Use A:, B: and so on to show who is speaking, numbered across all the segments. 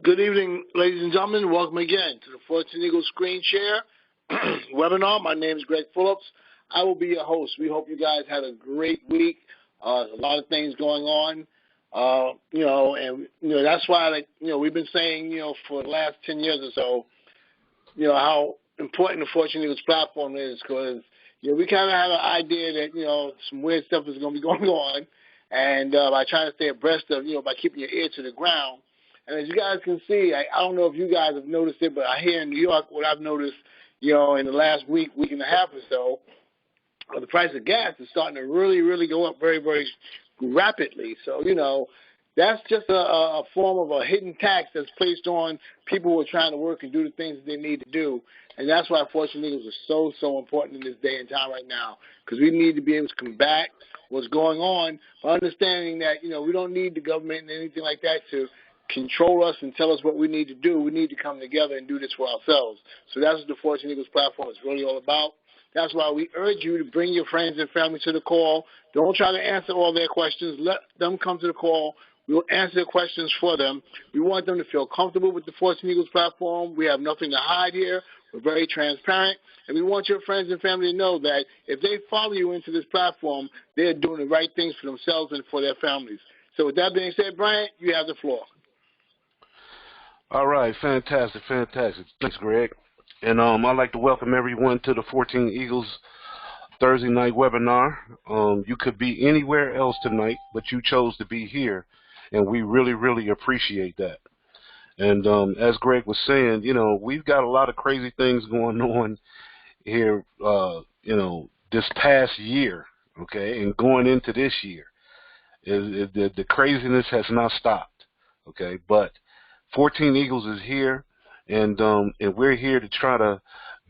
A: Good evening, ladies and gentlemen. Welcome again to the Fortune Eagles Screen Share webinar. My name is Greg Phillips. I will be your host. We hope you guys had a great week. A lot of things going on, that's why, we've been saying, for the last 10 years or so, how important the Fortune Eagles platform is because, we kind of have an idea that, some weird stuff is going to be going on. And by trying to stay abreast of, by keeping your ear to the ground. And as you guys can see, I don't know if you guys have noticed it, but here in New York, what I've noticed, in the last week and a half or so, the price of gas is starting to really, really go up very, very rapidly. So, that's just a form of a hidden tax that's placed on people who are trying to work and do the things that they need to do. And that's why Fortune Eagles are so, so important in this day and time right now, because we need to be able to combat what's going on by understanding that, we don't need the government and anything like that to control us and tell us what we need to do. We need to come together and do this for ourselves. So that's what the Fortune Eagles platform is really all about. That's why we urge you to bring your friends and family to the call. Don't try to answer all their questions. Let them come to the call. We will answer their questions for them. We want them to feel comfortable with the Fortune Eagles platform. We have nothing to hide here. We're very transparent. And we want your friends and family to know that if they follow you into this platform, they're doing the right things for themselves and for their families. So with that being said, Bryant, you have the floor.
B: All right, fantastic. Thanks, Greg. And I'd like to welcome everyone to the 14 Eagles Thursday night webinar. You could be anywhere else tonight, but you chose to be here, and we really, really appreciate that. And as Greg was saying, we've got a lot of crazy things going on here, this past year, okay, and going into this year. The craziness has not stopped, okay, but 14 Eagles is here, and we're here to try to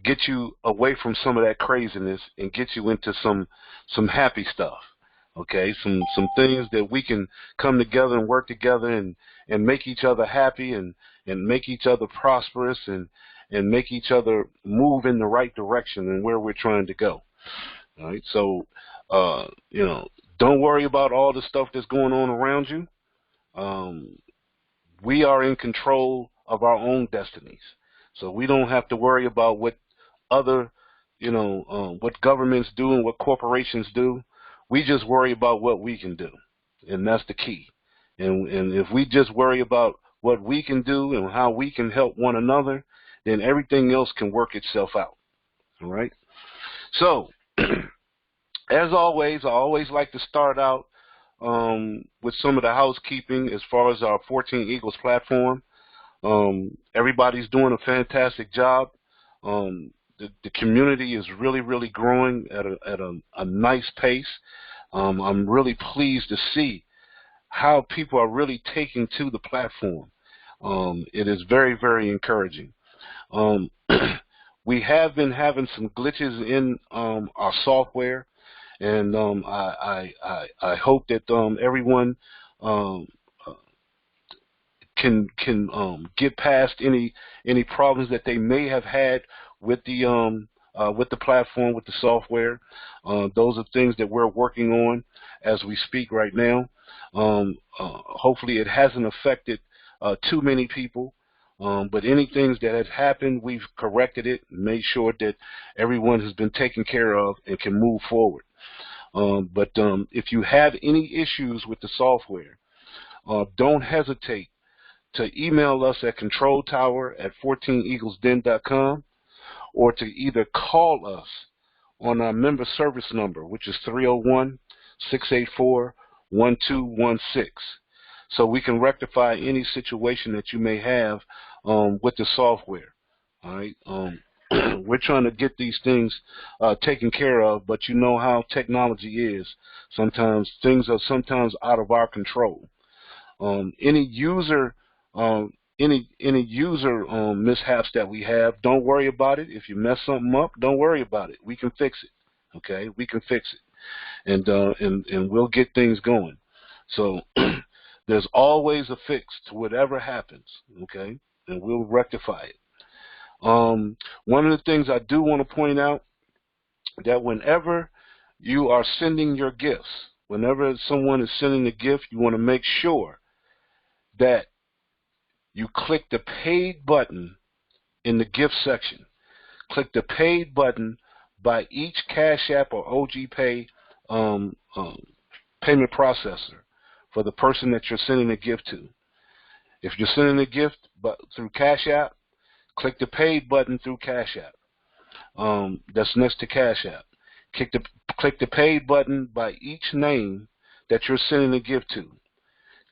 B: get you away from some of that craziness and get you into some happy stuff, okay? Some things that we can come together and work together and make each other happy and make each other prosperous and make each other move in the right direction and where we're trying to go. All right, so don't worry about all the stuff that's going on around you. We are in control of our own destinies. So we don't have to worry about what other, what governments do and what corporations do. We just worry about what we can do, and that's the key. And if we just worry about what we can do and how we can help one another, then everything else can work itself out. All right? So, as always, I always like to start out with some of the housekeeping as far as our 14 Eagles platform. Everybody's doing a fantastic job. The community is really, really growing at a nice pace. I'm really pleased to see how people are really taking to the platform. It is very, very encouraging. We have been having some glitches in our software. And I hope that everyone can get past any problems that they may have had with the platform, with the software. Those are things that we're working on as we speak right now. Hopefully, it hasn't affected too many people. But anything that has happened, we've corrected it, made sure that everyone has been taken care of and can move forward. But if you have any issues with the software, don't hesitate to email us at controltower@14eaglesden.com or to either call us on our member service number, which is 301-684-1216, so we can rectify any situation that you may have with the software. All right. We're trying to get these things taken care of, but you know how technology is. Sometimes things are out of our control. Any user mishaps that we have, don't worry about it. If you mess something up, don't worry about it. We can fix it. Okay, we can fix it, and we'll get things going. So there's always a fix to whatever happens. Okay, and we'll rectify it. One of the things I do want to point out, that whenever you are sending your gifts, whenever someone is sending a gift, you want to make sure that you click the paid button in the gift section. Click the paid button by each Cash App or OG Pay payment processor for the person that you're sending a gift to. If you're sending a gift through Cash App, click the paid button through Cash App. That's next to Cash App. Click the paid button by each name that you're sending a gift to.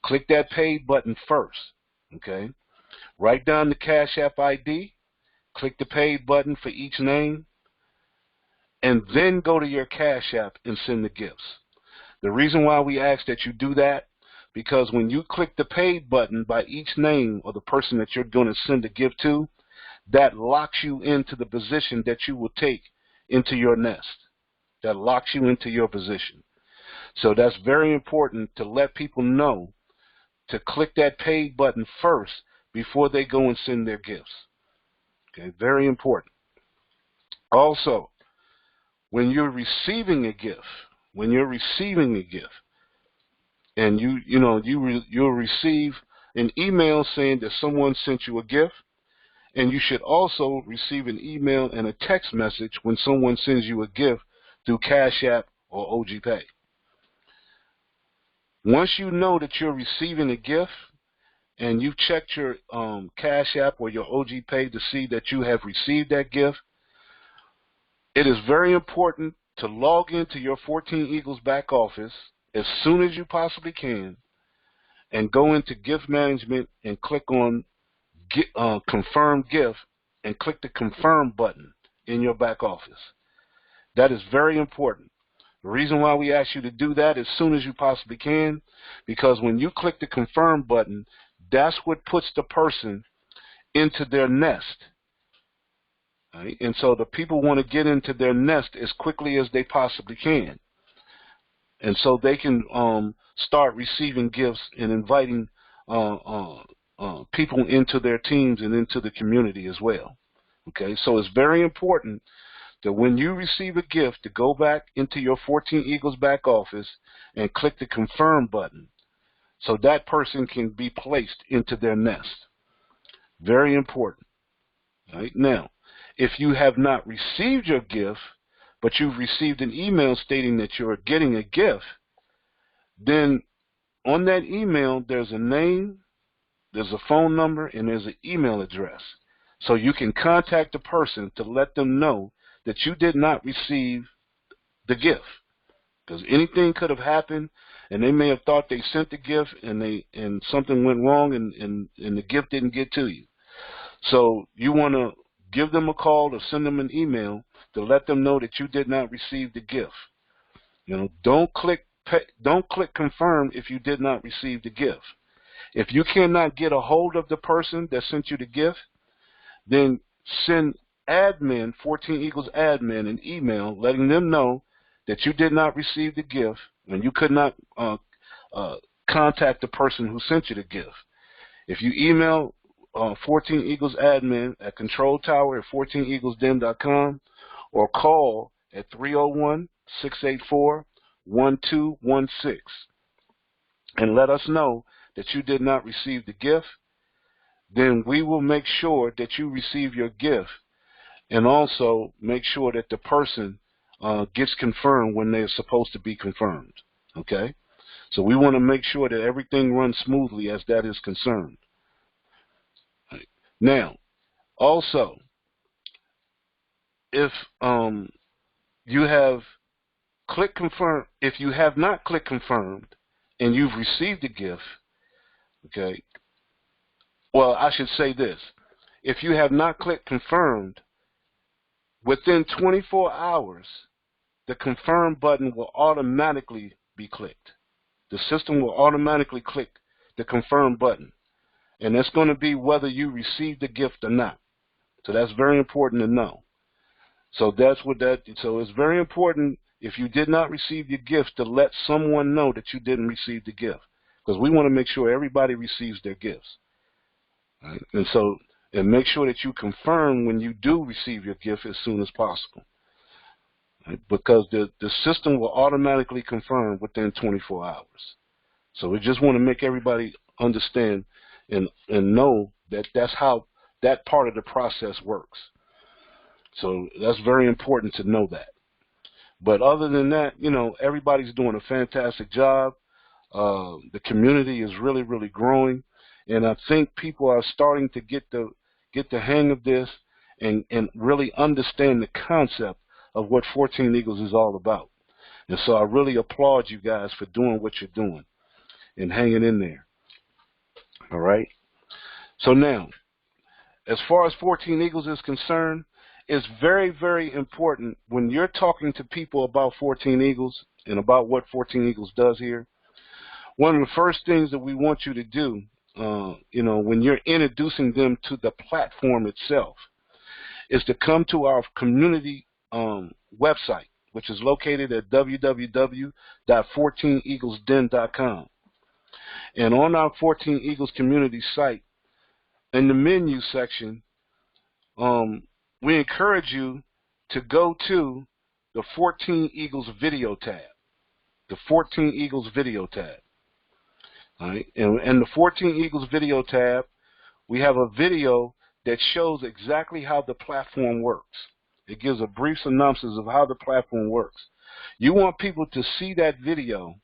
B: Click that paid button first. Okay. Write down the Cash App ID. Click the paid button for each name, and then go to your Cash App and send the gifts. The reason why we ask that you do that, because when you click the paid button by each name or the person that you're going to send a gift to, that locks you into the position that you will take into your nest. That locks you into your position. So that's very important to let people know to click that paid button first before they go and send their gifts. Okay, very important. Also, when you're receiving a gift, and you'll receive an email saying that someone sent you a gift, and you should also receive an email and a text message when someone sends you a gift through Cash App or OG Pay. Once you know that you're receiving a gift, and you've checked your Cash App or your OG Pay to see that you have received that gift, it is very important to log into your 14 Eagles back office as soon as you possibly can and go into gift management and click on confirm gift and click the confirm button in your back office. That is very important. The reason why we ask you to do that as soon as you possibly can, because when you click the confirm button, that's what puts the person into their nest. Right? And so the people want to get into their nest as quickly as they possibly can. And so they can start receiving gifts and inviting people into their teams and into the community as well. Okay, so it's very important that when you receive a gift to go back into your 14 Eagles back office and click the confirm button, so that person can be placed into their nest. Very important. Right? Now, if you have not received your gift, but you've received an email stating that you're getting a gift, then on that email there's a name, there's a phone number, and there's an email address. So you can contact the person to let them know that you did not receive the gift. Because anything could have happened, and they may have thought they sent the gift and something went wrong and the gift didn't get to you. So you want to give them a call or send them an email to let them know that you did not receive the gift. Don't click confirm if you did not receive the gift. If you cannot get a hold of the person that sent you the gift, then send admin, 14 Eagles admin, an email letting them know that you did not receive the gift and you could not contact the person who sent you the gift. If you email 14 Eagles admin at controltower@14eaglesden.com or call at 301-684-1216 and let us know that you did not receive the gift, then we will make sure that you receive your gift and also make sure that the person gets confirmed when they're supposed to be confirmed. Okay? So we want to make sure that everything runs smoothly as that is concerned. Right. Now, also, if you have clicked confirm, if you have not clicked confirmed and you've received a gift, okay, well, I should say this. If you have not clicked confirmed, within 24 hours, the confirm button will automatically be clicked. The system will automatically click the confirm button. And that's going to be whether you received the gift or not. So that's very important to know. So so it's very important if you did not receive your gift to let someone know that you didn't receive the gift. Because we want to make sure everybody receives their gifts. Right? And make sure that you confirm when you do receive your gift as soon as possible. Right? Because the system will automatically confirm within 24 hours. So we just want to make everybody understand and know That's how that part of the process works. So that's very important to know that. But other than that, everybody's doing a fantastic job. The community is really, really growing, and I think people are starting to get the hang of this and really understand the concept of what 14 Eagles is all about. And so I really applaud you guys for doing what you're doing and hanging in there. All right. So now, as far as 14 Eagles is concerned, it's very, very important when you're talking to people about 14 Eagles and about what 14 Eagles does here. One of the first things that we want you to do, when you're introducing them to the platform itself, is to come to our community website, which is located at www.14eaglesden.com. And on our 14 Eagles community site, in the menu section, we encourage you to go to the 14 Eagles video tab. The 14 Eagles video tab. All right? And the 14 Eagles video tab, we have a video that shows exactly how the platform works. It gives a brief synopsis of how the platform works. You want people to see that video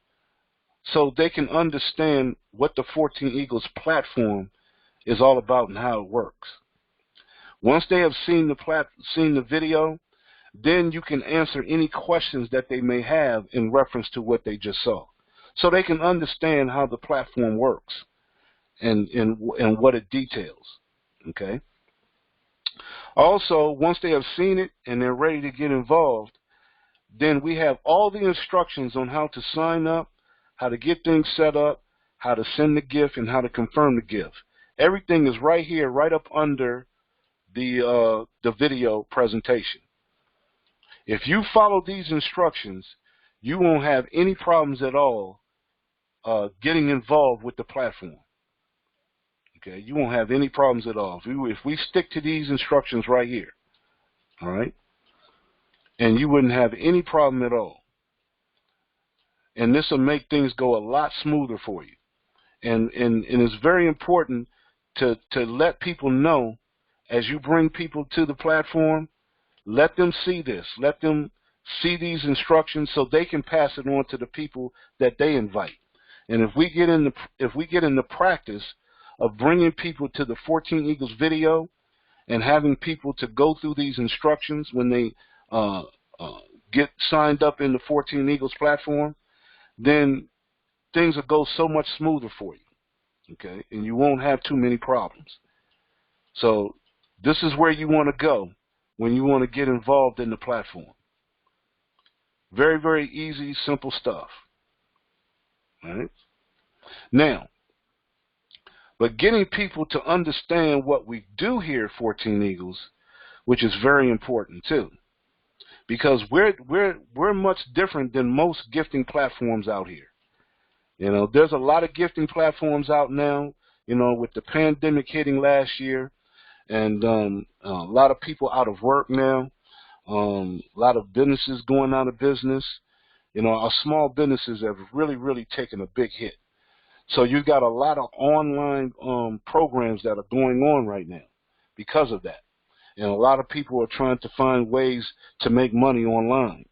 B: so they can understand what the 14 Eagles platform is all about and how it works. Once they have seen the video, then you can answer any questions that they may have in reference to what they just saw, so they can understand how the platform works and what it details. Okay. Also, once they have seen it and they're ready to get involved, then we have all the instructions on how to sign up, how to get things set up, how to send the gift, and how to confirm the gift. Everything is right here, right up under the video presentation. If you follow these instructions, you won't have any problems at all getting involved with the platform. Okay, you won't have any problems at all if we stick to these instructions right here. All right, and you wouldn't have any problem at all. And this will make things go a lot smoother for you. And it's very important to let people know, as you bring people to the platform, let them see this. Let them see these instructions so they can pass it on to the people that they invite. And if we get in the practice of bringing people to the 14 Eagles video and having people to go through these instructions when they get signed up in the 14 Eagles platform, then things will go so much smoother for you. Okay, and you won't have too many problems. So this is where you want to go when you want to get involved in the platform. Very, very easy, simple stuff. All right. Now, but getting people to understand what we do here at 14 Eagles, which is very important too, because we're much different than most gifting platforms out here. There's a lot of gifting platforms out now, with the pandemic hitting last year, and a lot of people out of work now, a lot of businesses going out of business. Our small businesses have really, really taken a big hit. So you've got a lot of online programs that are going on right now because of that. And a lot of people are trying to find ways to make money online.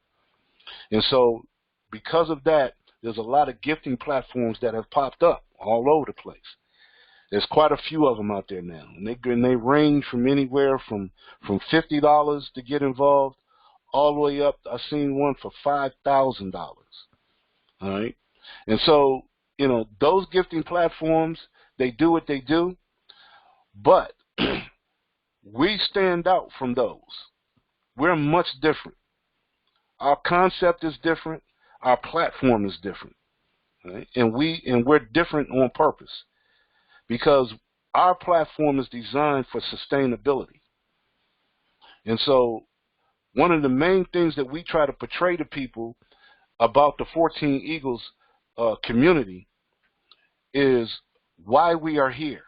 B: And so because of that, there's a lot of gifting platforms that have popped up all over the place. There's quite a few of them out there now, and they range from anywhere from $50 to get involved all the way up. I've seen one for $5,000. All right, and so those gifting platforms, they do what they do, but we stand out from those. We're much different. Our concept is different. Our platform is different, right? And we're different on purpose, because our platform is designed for sustainability. And so one of the main things that we try to portray to people about the 14 Eagles community is why we are here,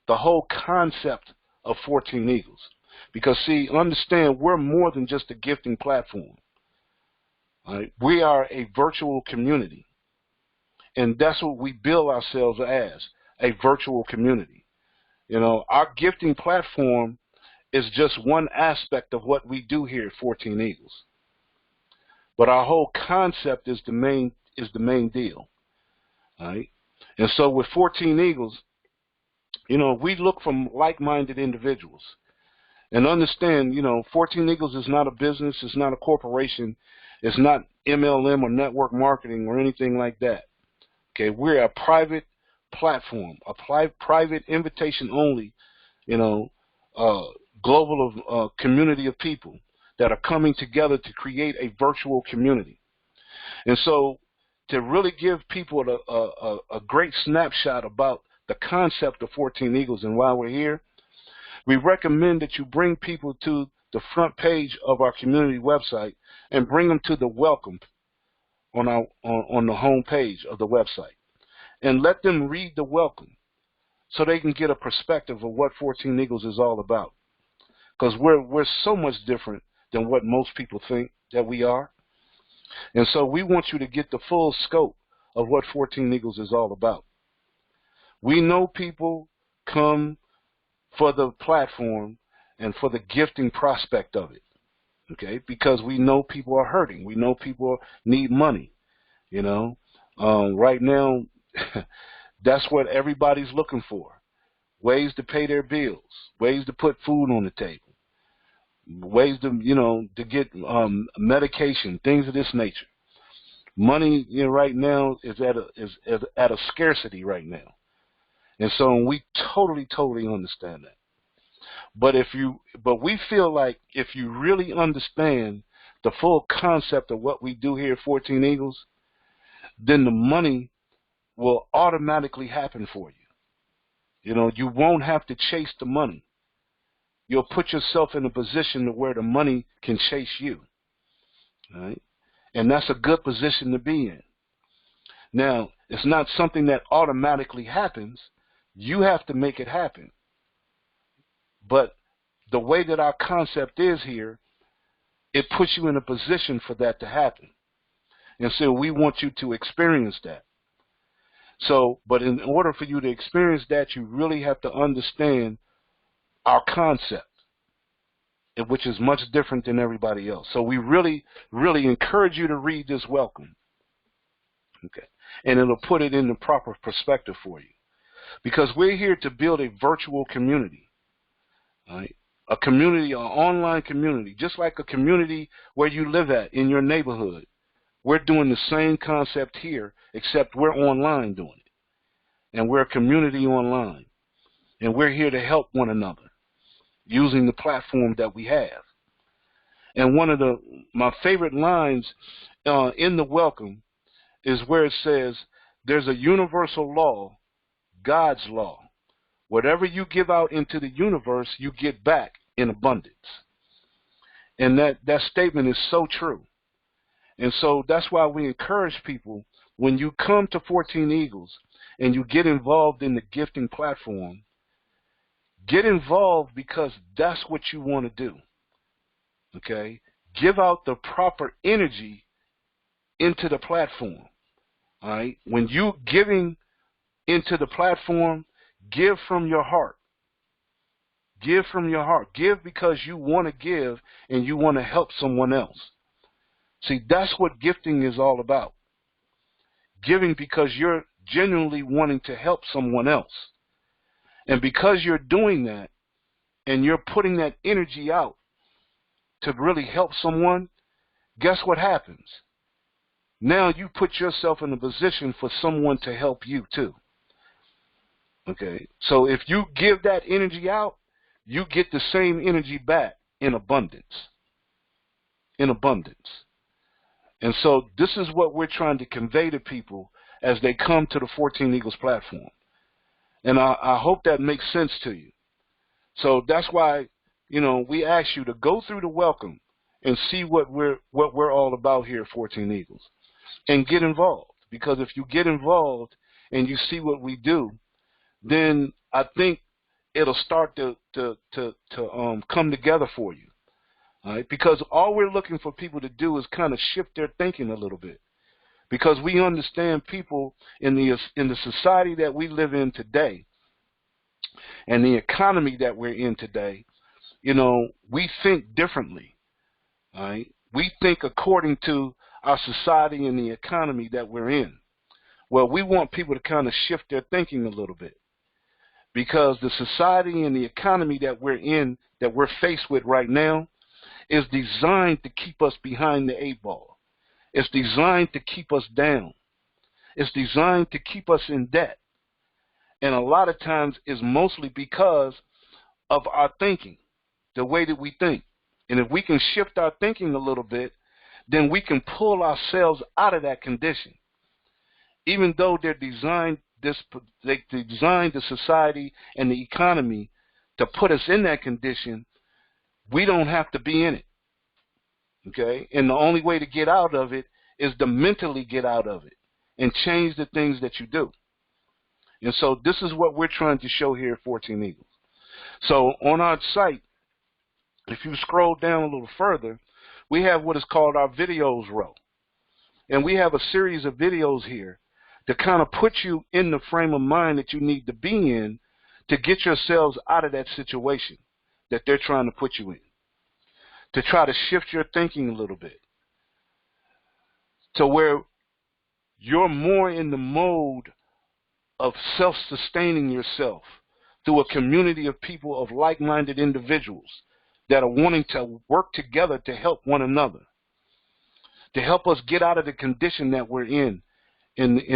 B: the whole concept of 14 Eagles. Because, see, understand, we're more than just a gifting platform. Right? We are a virtual community, and that's what we bill ourselves as, a virtual community. You know, our gifting platform is just one aspect of what we do here at 14 Eagles. But our whole concept is the main deal. All right? And so with 14 Eagles, you know, we look from like-minded individuals and understand, you know, 14 Eagles is not a business, it's not a corporation, it's not MLM or network marketing or anything like that. Okay, we're a private platform, a private invitation only, you know, global community of people that are coming together to create a virtual community. And so to really give people a great snapshot about the concept of 14 Eagles and why we're here, we recommend that you bring people to the front page of our community website and bring them to the welcome on the home page of the website. And let them read the welcome so they can get a perspective of what 14 Eagles is all about. Because we're so much different than what most people think that we are. And so we want you to get the full scope of what 14 Eagles is all about. We know people come for the platform and for the gifting prospect of it, okay? Because we know people are hurting. We know people need money, you know. Right now, that's what everybody's looking for. Ways to pay their bills, ways to put food on the table, ways to, you know, to get medication, things of this nature. Money, you know, right now is at a scarcity right now. And so we totally understand that. But we feel like if you really understand the full concept of what we do here at 14 Eagles, then the money will automatically happen for you. You know, you won't have to chase the money. You'll put yourself in a position to where the money can chase you. Right? And that's a good position to be in. Now, it's not something that automatically happens. You have to make it happen. But the way that our concept is here, it puts you in a position for that to happen. And so we want you to experience that. So, but in order for you to experience that, you really have to understand our concept, which is much different than everybody else. So we really encourage you to read this welcome. Okay. And it'll put it in the proper perspective for you. Because we're here to build a virtual community. Right? A community, an online community, just like a community where you live at in your neighborhood. We're doing the same concept here, except we're online doing it. And we're a community online. And we're here to help one another using the platform that we have. And one of my favorite lines in the welcome is where it says, there's a universal law, God's law. Whatever you give out into the universe, you get back in abundance. And that statement is so true. And so that's why we encourage people, when you come to 14 Eagles and you get involved in the gifting platform, get involved because that's what you want to do. Okay? Give out the proper energy into the platform. All right? When you're giving into the platform, give from your heart. Give from your heart. Give because you want to give and you want to help someone else. See, that's what gifting is all about. Giving because you're genuinely wanting to help someone else. And because you're doing that and you're putting that energy out to really help someone, guess what happens? Now you put yourself in a position for someone to help you too. Okay, so if you give that energy out, you get the same energy back in abundance. In abundance. And so this is what we're trying to convey to people as they come to the 14 Eagles platform. And I hope that makes sense to you. So that's why, you know, we ask you to go through the welcome and see what we're all about here at 14 Eagles. And get involved. Because if you get involved and you see what we do, then I think it'll start to come together for you. All right? Because all we're looking for people to do is kind of shift their thinking a little bit. Because we understand people in the society that we live in today, and the economy that we're in today, we think differently. All right? We think according to our society and the economy that we're in. Well, we want people to kind of shift their thinking a little bit, because the society and the economy that we're in, that we're faced with right now, is designed to keep us behind the 8 ball. It's designed to keep us down. It's designed to keep us in debt. And a lot of times it's mostly because of our thinking, the way that we think. And if we can shift our thinking a little bit, then we can pull ourselves out of that condition. Even though they designed the society and the economy to put us in that condition, we don't have to be in it. Okay? And the only way to get out of it is to mentally get out of it and change the things that you do. And so this is what we're trying to show here at 14 Eagles. So on our site, if you scroll down a little further, we have what is called our videos row. And we have a series of videos here to kind of put you in the frame of mind that you need to be in to get yourselves out of that situation that they're trying to put you in, to try to shift your thinking a little bit to where you're more in the mode of self-sustaining yourself through a community of people, of like-minded individuals that are wanting to work together to help one another, to help us get out of the condition that we're in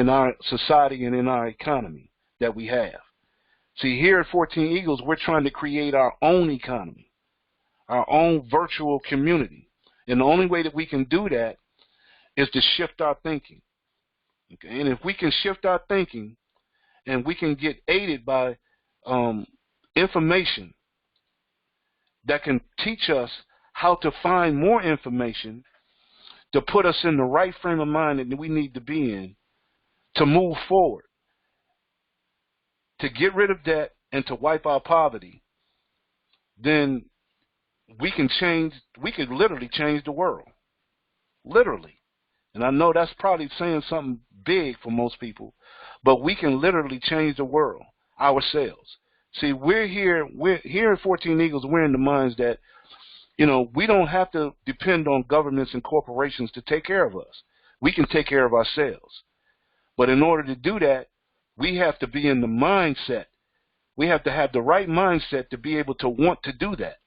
B: our society and in our economy that we have. See, here at 14 Eagles, we're trying to create our own economy, our own virtual community. And the only way that we can do that is to shift our thinking. Okay? And if we can shift our thinking and we can get aided by information that can teach us how to find more information to put us in the right frame of mind that we need to be in to move forward, to get rid of debt and to wipe out poverty, then we could literally change the world. Literally. And I know that's probably saying something big for most people, but we can literally change the world ourselves. See, we're here at 14 Eagles, we're in the minds that, we don't have to depend on governments and corporations to take care of us. We can take care of ourselves. But in order to do that, we have to be in the mindset. We have to have the right mindset to be able to want to do that.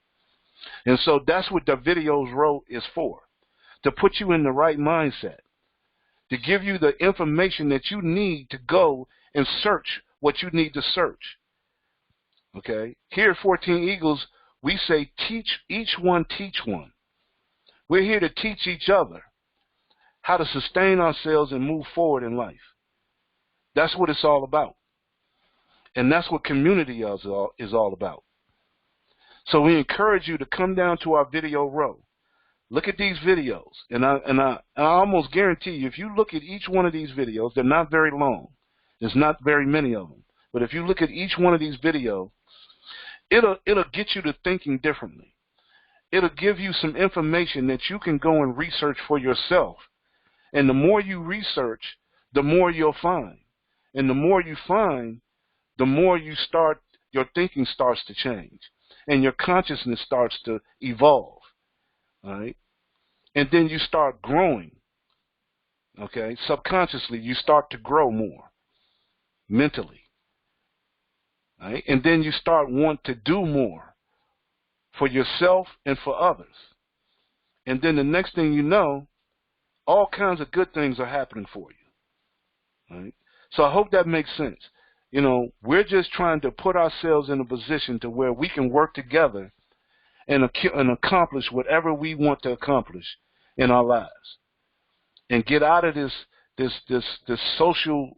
B: And so that's what the videos row is for, to put you in the right mindset, to give you the information that you need to go and search what you need to search. Okay? Here at 14 Eagles, we say teach each one, teach one. We're here to teach each other how to sustain ourselves and move forward in life. That's what it's all about. And that's what community is all about. So we encourage you to come down to our video row. Look at these videos. And I almost guarantee you, if you look at each one of these videos, they're not very long. There's not very many of them. But if you look at each one of these videos, it'll get you to thinking differently. It'll give you some information that you can go and research for yourself. And the more you research, the more you'll find. And the more you find, the more your thinking starts to change. And your consciousness starts to evolve. All right? And then you start growing. Okay? Subconsciously, you start to grow more mentally. All right? And then you start want to do more for yourself and for others. And then the next thing you know, all kinds of good things are happening for you. All right? So I hope that makes sense. We're just trying to put ourselves in a position to where we can work together and accomplish whatever we want to accomplish in our lives, and get out of this social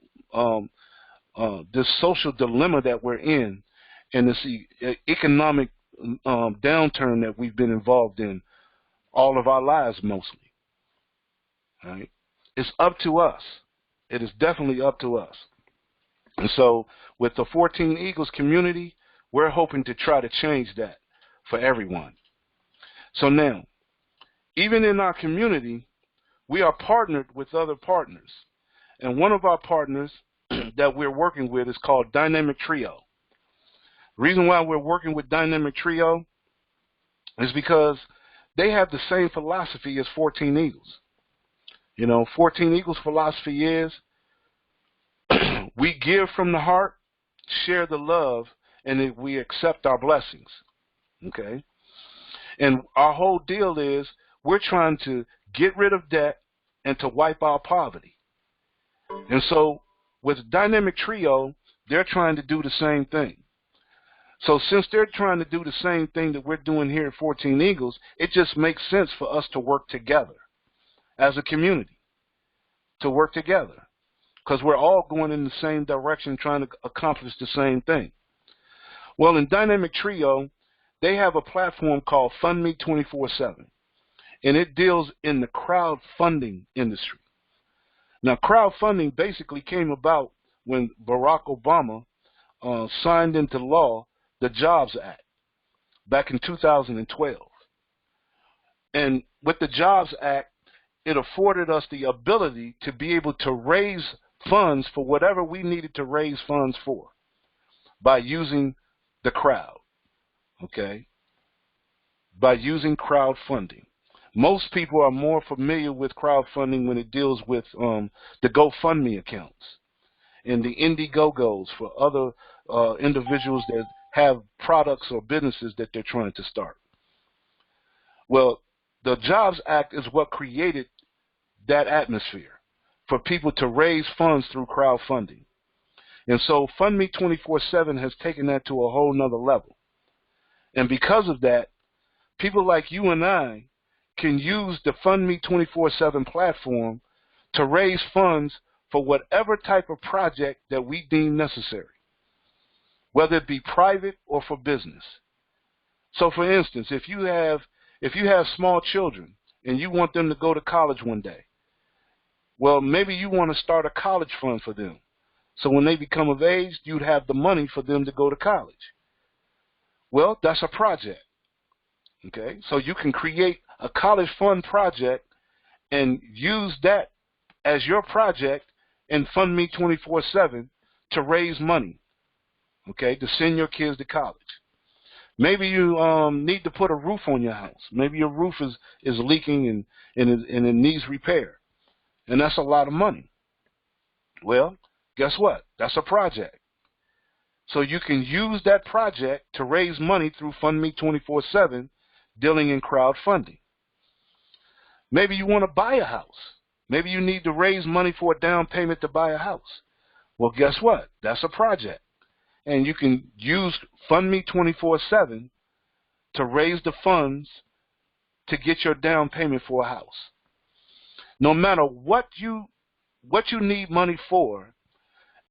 B: dilemma that we're in, and this economic downturn that we've been involved in all of our lives mostly. All right? It's up to us. It is definitely up to us. And so with the 14 Eagles community, we're hoping to try to change that for everyone. So now, even in our community, we are partnered with other partners. And one of our partners that we're working with is called Dynamic Trio. Reason why we're working with Dynamic Trio is because they have the same philosophy as 14 Eagles. 14 Eagles philosophy is we give from the heart, share the love, and we accept our blessings. Okay? And our whole deal is we're trying to get rid of debt and to wipe out poverty. And so with Dynamic Trio, they're trying to do the same thing. So since they're trying to do the same thing that we're doing here at 14 Eagles, it just makes sense for us to work together as a community, to work together, because we're all going in the same direction trying to accomplish the same thing. Well, in Dynamic Trio, they have a platform called Fund Me 24/7, and it deals in the crowdfunding industry. Now, crowdfunding basically came about when Barack Obama signed into law the Jobs Act back in 2012. And with the Jobs Act, it afforded us the ability to be able to raise funds for whatever we needed to raise funds for by using the crowd, okay? By using crowdfunding. Most people are more familiar with crowdfunding when it deals with the GoFundMe accounts and the Indiegogos for other individuals that have products or businesses that they're trying to start. Well, the Jobs Act is what created that atmosphere for people to raise funds through crowdfunding. And so Fund Me 24/7 has taken that to a whole nother level. And because of that, people like you and I can use the Fund Me 24/7 platform to raise funds for whatever type of project that we deem necessary, whether it be private or for business. So for instance, if you have small children and you want them to go to college one day, well, maybe you want to start a college fund for them. So when they become of age, you'd have the money for them to go to college. Well, that's a project. Okay? So you can create a college fund project and use that as your project and Fund Me 24/7 to raise money, okay, to send your kids to college. Maybe you need to put a roof on your house. Maybe your roof is leaking and it needs repair, and that's a lot of money. Well, guess what? That's a project. So you can use that project to raise money through Fund Me 24/7, dealing in crowdfunding. Maybe you want to buy a house. Maybe you need to raise money for a down payment to buy a house. Well, guess what? That's a project. And you can use Fund Me 24/7 to raise the funds to get your down payment for a house. No matter what you need money for,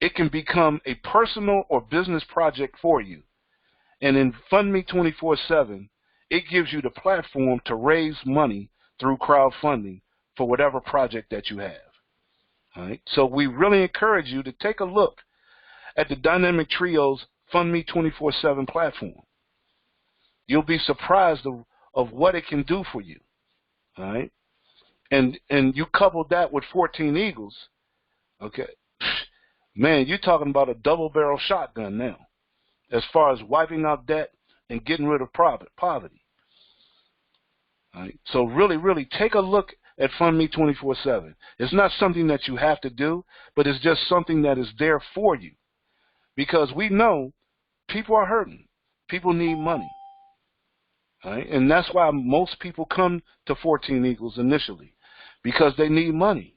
B: it can become a personal or business project for you. And in Fund Me 24/7, it gives you the platform to raise money through crowdfunding for whatever project that you have. All right? So we really encourage you to take a look at the Dynamic Trio's Fund Me 24/7 platform. You'll be surprised of what it can do for you. All right? And you couple that with 14 Eagles, okay? Man, you're talking about a double-barrel shotgun now as far as wiping out debt and getting rid of poverty. All right? So really, really take a look at Fund Me 24/7. It's not something that you have to do, but it's just something that is there for you. Because we know people are hurting. People need money. All right? And that's why most people come to 14 Eagles initially, because they need money.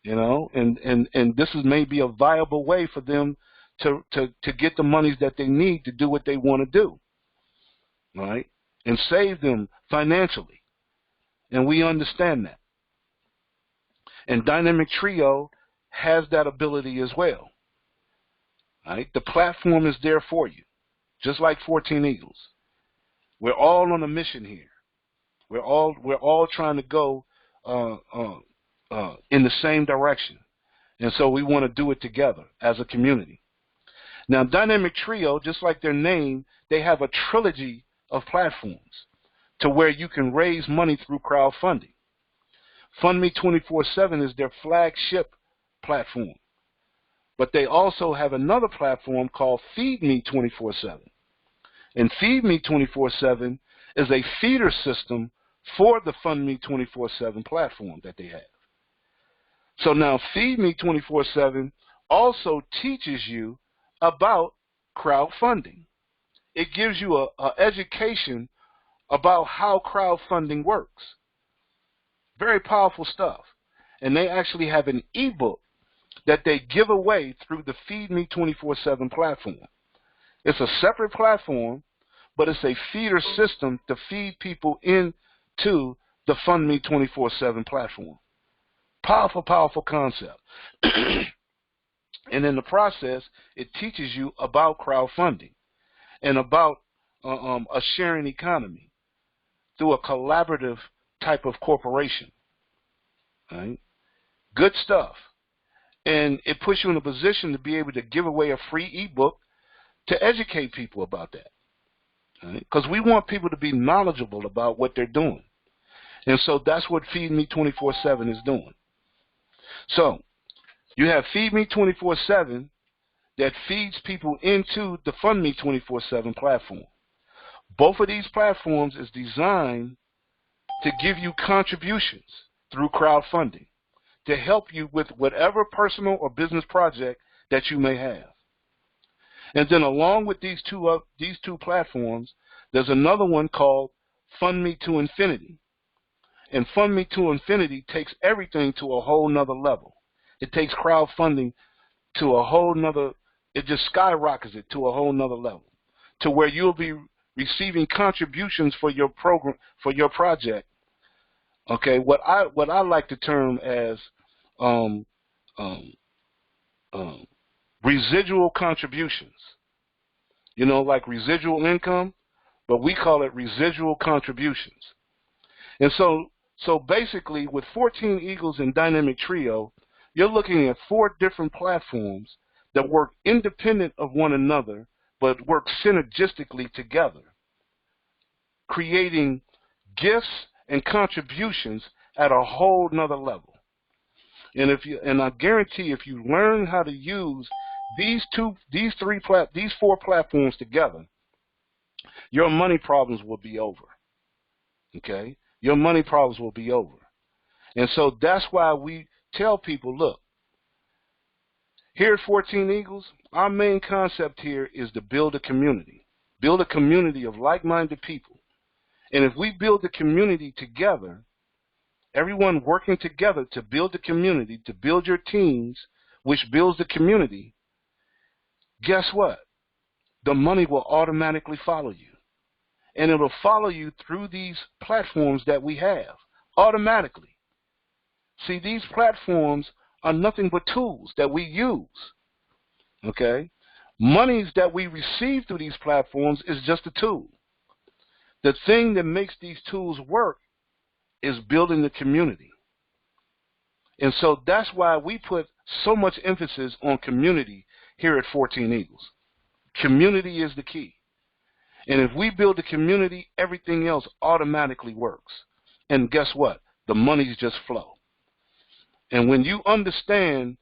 B: And this is maybe a viable way for them to get the monies that they need to do what they want to do. All right? And save them financially. And we understand that. And Dynamic Trio has that ability as well. All right? The platform is there for you, just like 14 Eagles. We're all on a mission here. We're all trying to go in the same direction. And so we want to do it together as a community. Now, Dynamic Trio, just like their name, they have a trilogy of platforms to where you can raise money through crowdfunding. Fund Me 24/7 is their flagship platform. But they also have another platform called Feed Me 24/7. And Feed Me 24/7 is a feeder system for the Fund Me 24/7 platform that they have. So now Feed Me 24/7 also teaches you about crowdfunding. It gives you a education about how crowdfunding works. Very powerful stuff. And they actually have an ebook that they give away through the Feed Me 24/7 platform. It's a separate platform, but it's a feeder system to feed people into the Fund Me 24/7 platform. Powerful, powerful concept. And in the process, it teaches you about crowdfunding and about a sharing economy through a collaborative type of corporation. Right? Good stuff. And it puts you in a position to be able to give away a free ebook to educate people about that. Because we want people to be knowledgeable about what they're doing. And so that's what Feed Me 24/7 is doing. So you have Feed Me 24/7 that feeds people into the Fund Me 24/7 platform. Both of these platforms is designed to give you contributions through crowdfunding to help you with whatever personal or business project that you may have. And then along with these two platforms, there's another one called Fund Me to Infinity. And Fund Me to Infinity takes everything to a whole nother level. It takes crowdfunding to a whole nother, it just skyrockets it to a whole nother level, to where you'll be receiving contributions for your program, for your project. Okay, what I like to term as residual contributions. You know, like residual income, but we call it residual contributions. And so basically, with 14 Eagles and Dynamic Trio, you're looking at 4 different platforms that work independent of one another, but work synergistically together, creating gifts and contributions at a whole nother level. And I guarantee if you learn how to use these 4 platforms together, your money problems will be over. Okay? Your money problems will be over. And so that's why we tell people, look, here at 14 Eagles, our main concept here is to build a community. Build a community of like-minded people. And if we build the community together, everyone working together to build the community, to build your teams, which builds the community, guess what? The money will automatically follow you. And it'll follow you through these platforms that we have, automatically. See, these platforms are nothing but tools that we use, okay? Monies that we receive through these platforms is just a tool. The thing that makes these tools work is building the community. And so that's why we put so much emphasis on community here at 14 Eagles. Community is the key. And if we build a community, everything else automatically works. And guess what? The monies just flow. And when you understand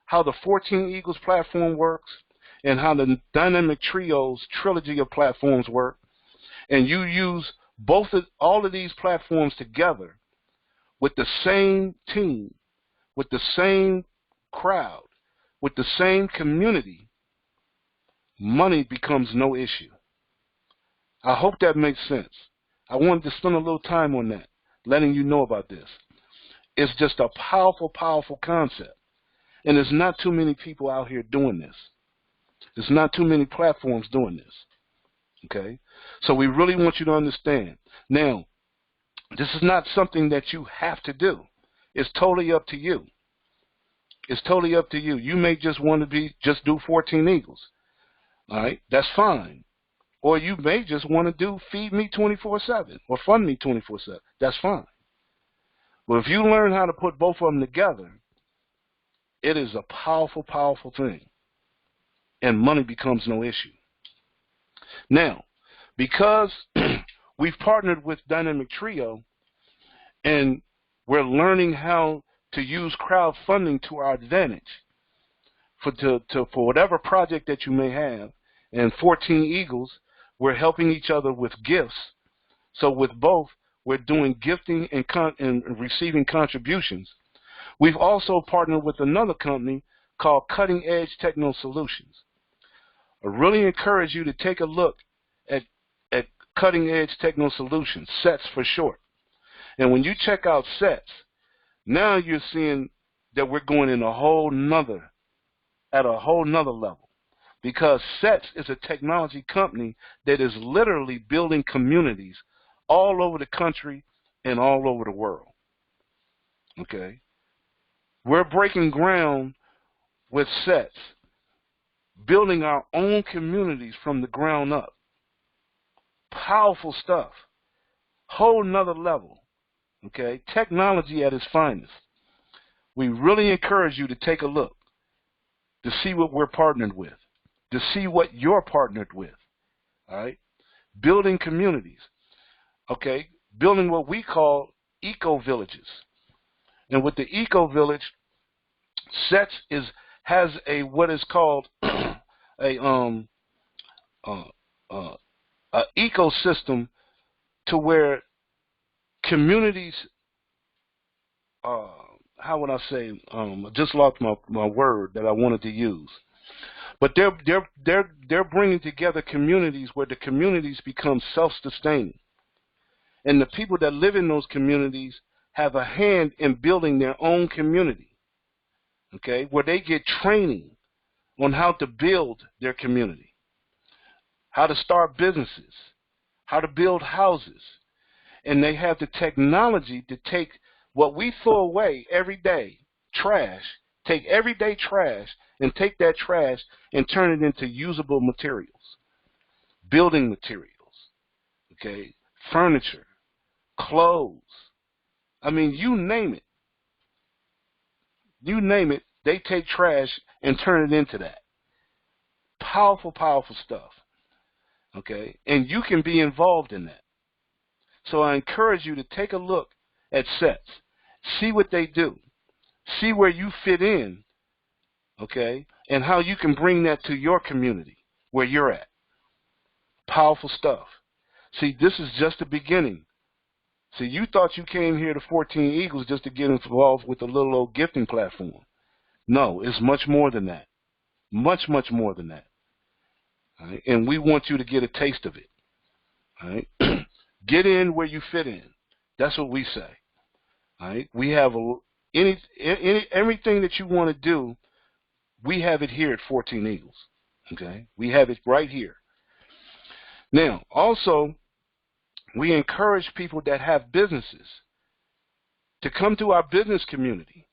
B: how the 14 Eagles platform works and how the Dynamic Trio's trilogy of platforms work, and you use all of these platforms together with the same team, with the same crowd, with the same community, money becomes no issue. I hope that makes sense. I wanted to spend a little time on that, letting you know about this. It's just a powerful, powerful concept. And there's not too many people out here doing this. There's not too many platforms doing this. Okay? So we really want you to understand. Now, this is not something that you have to do. It's totally up to you. It's totally up to you. You may just want to just do 14 Eagles. All right? That's fine. Or you may just want to do Feed Me 24/7 or Fund Me 24/7. That's fine. But if you learn how to put both of them together, it is a powerful, powerful thing. And money becomes no issue. Now, because we've partnered with Dynamic Trio and we're learning how to use crowdfunding to our advantage for whatever project that you may have, and 14 Eagles, we're helping each other with gifts. So with both, we're doing gifting and receiving contributions. We've also partnered with another company called Cutting Edge Techno Solutions. I really encourage you to take a look at Cutting Edge Techno Solutions, CETS for short. And when you check out CETS, now you're seeing that we're going in at a whole nother level. Because CETS is a technology company that is literally building communities all over the country and all over the world. Okay? We're breaking ground with CETS, building our own communities from the ground up. Powerful stuff. Whole nother level. Okay? Technology at its finest. We really encourage you to take a look, to see what we're partnered with, to see what you're partnered with. All right? Building communities. Okay? Building what we call eco-villages. And with the eco-village, CETS has a what is called a ecosystem to where communities, how would I say, I just lost my word that I wanted to use. But they're bringing together communities where the communities become self-sustaining. And the people that live in those communities have a hand in building their own community, okay, where they get training on how to build their community, how to start businesses, how to build houses. And they have the technology to take what we throw away every day, trash, take everyday trash and take that trash and turn it into usable materials, building materials, okay, furniture, clothes. I mean, you name it. You name it, they take trash and turn it into that. Powerful, powerful stuff. Okay? And you can be involved in that. So I encourage you to take a look at CETS. See what they do. See where you fit in. Okay? And how you can bring that to your community, where you're at. Powerful stuff. See, this is just the beginning. See, you thought you came here to 14 Eagles just to get involved with a little old gifting platform. No, it's much more than that. Much, much more than that. All right? And we want you to get a taste of it. All right? Get in where you fit in. That's what we say. All right? We have everything that you want to do, we have it here at 14 Eagles. Okay? We have it right here. Now, also, we encourage people that have businesses to come to our business community.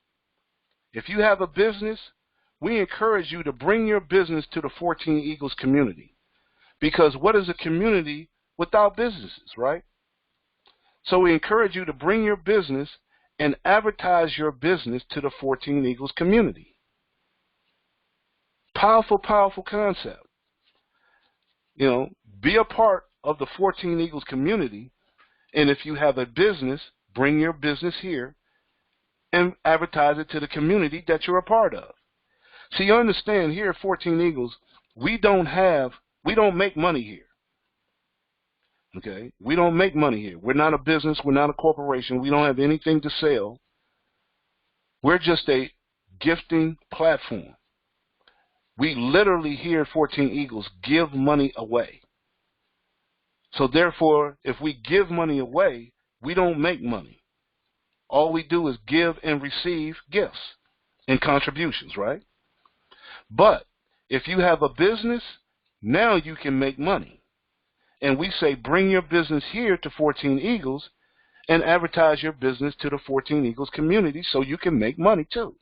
B: If you have a business, we encourage you to bring your business to the 14 Eagles community. Because what is a community without businesses, right? So we encourage you to bring your business and advertise your business to the 14 Eagles community. Powerful, powerful concept. You know, be a part of the 14 Eagles community, and if you have a business, bring your business here and advertise it to the community that you're a part of. See, you understand, here at 14 Eagles, we don't make money here. Okay? We don't make money here. We're not a business. We're not a corporation. We don't have anything to sell. We're just a gifting platform. We literally here at 14 Eagles give money away. So therefore, if we give money away, we don't make money. All we do is give and receive gifts and contributions, right? But if you have a business, now you can make money. And we say bring your business here to 14 Eagles and advertise your business to the 14 Eagles community so you can make money too.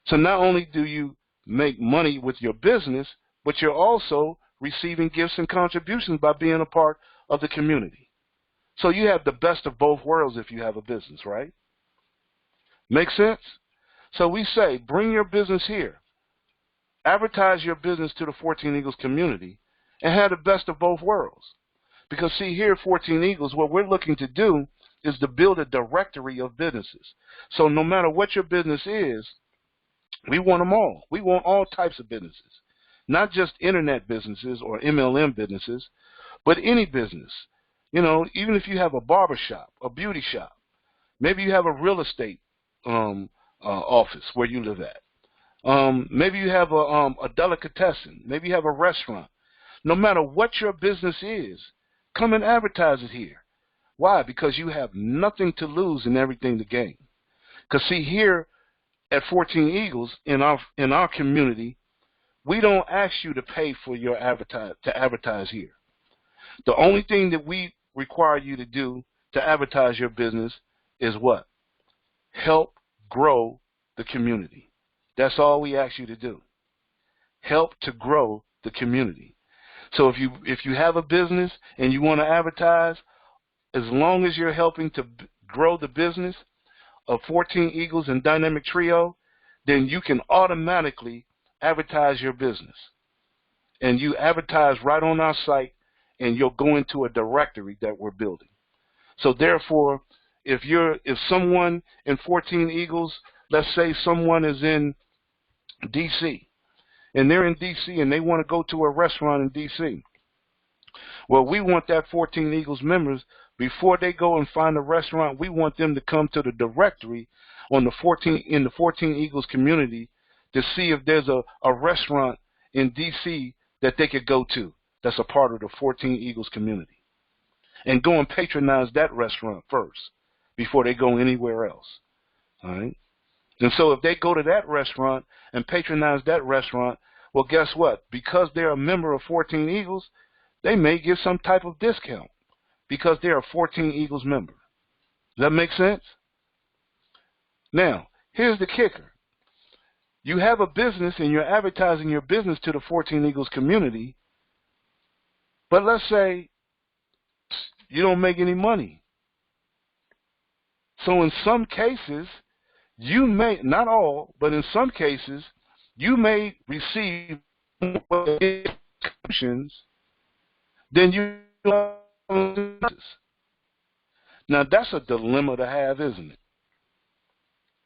B: So not only do you make money with your business, but you're also receiving gifts and contributions by being a part of the community. So you have the best of both worlds if you have a business, right? Make sense? So we say, bring your business here. Advertise your business to the 14 Eagles community and have the best of both worlds. Because see, here at 14 Eagles, what we're looking to do is to build a directory of businesses. So no matter what your business is, we want them all. We want all types of businesses. Not just internet businesses or MLM businesses. But any business, even if you have a barber shop, a beauty shop, maybe you have a real estate office where you live at. Maybe you have a delicatessen. Maybe you have a restaurant. No matter what your business is, come and advertise it here. Why? Because you have nothing to lose and everything to gain. Because see, here at 14 Eagles in our community, we don't ask you to pay for your advertise here. The only thing that we require you to do to advertise your business is what? Help grow the community. That's all we ask you to do. Help to grow the community. So if you have a business and you want to advertise, as long as you're helping to grow the business of 14 Eagles and Dynamic Trio, then you can automatically advertise your business. And you advertise right on our site, and you'll go into a directory that we're building. So therefore, if someone in 14 Eagles, let's say someone is in D.C., and they're in D.C. and they want to go to a restaurant in D.C., well, we want that 14 Eagles members, before they go and find a restaurant, we want them to come to the directory in the 14 Eagles community to see if there's a restaurant in D.C. that they could go to that's a part of the 14 Eagles community, and go and patronize that restaurant first before they go anywhere else. All right? And so if they go to that restaurant and patronize that restaurant, well, guess what? Because they're a member of 14 Eagles, they may get some type of discount because they're a 14 Eagles member. Does that make sense? Now, here's the kicker. You have a business and you're advertising your business to the 14 Eagles community, but let's say you don't make any money. So in some cases, you may, not all, but in some cases, you may receive more commissions than you do. Now that's a dilemma to have, isn't it?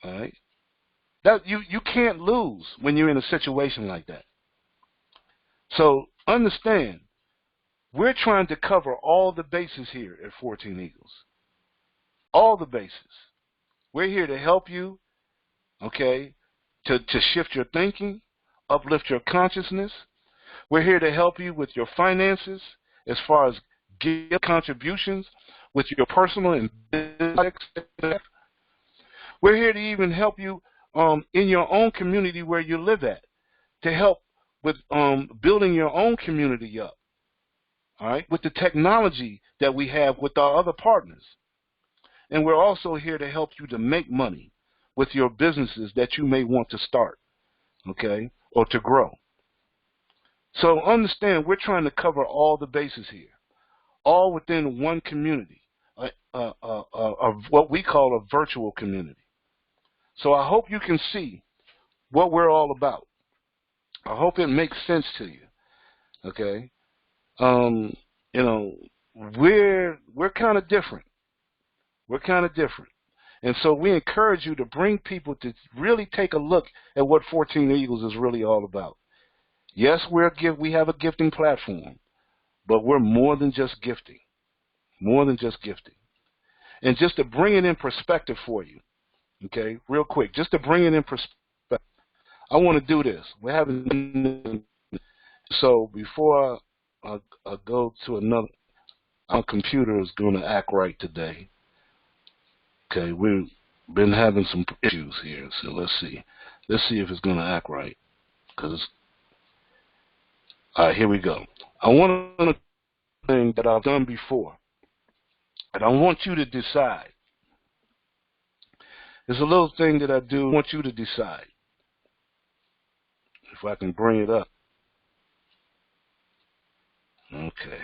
B: All right? That you can't lose when you're in a situation like that. So understand, we're trying to cover all the bases here at 14 Eagles. All the bases. We're here to help you, okay, to shift your thinking, uplift your consciousness. We're here to help you with your finances as far as give contributions with your personal and business. We're here to even help you in your own community where you live at, to help with building your own community up, all right, with the technology that we have with our other partners. And we're also here to help you to make money with your businesses that you may want to start, okay, or to grow. So understand, we're trying to cover all the bases here, all within one community, what we call a virtual community. So I hope you can see what we're all about. I hope it makes sense to you, okay? We're kind of different. We're kind of different. And so we encourage you to bring people to really take a look at what 14 Eagles is really all about. Yes, we have a gifting platform, but we're more than just gifting. More than just gifting. And just to bring it in perspective for you, okay, real quick, just to bring it in perspective, I want to do this. We're having, so before I go to another, our computer is going to act right today. Okay, we've been having some issues here, so let's see. Let's see if it's going to act right. All right, here we go. I want to do a thing that I've done before, and I want you to decide. There's a little thing that I do. I want you to decide. If I can bring it up. Okay.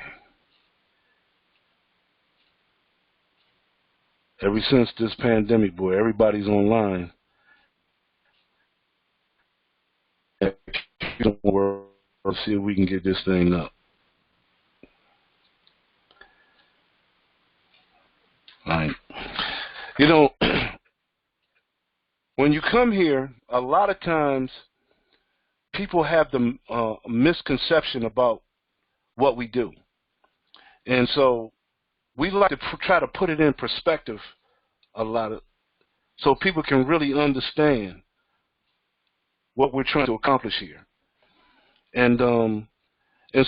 B: Ever since this pandemic, boy, everybody's online. Let's see if we can get this thing up. All right. When you come here, a lot of times people have the misconception about what we do. And so we like to try to put it in perspective so people can really understand what we're trying to accomplish here. And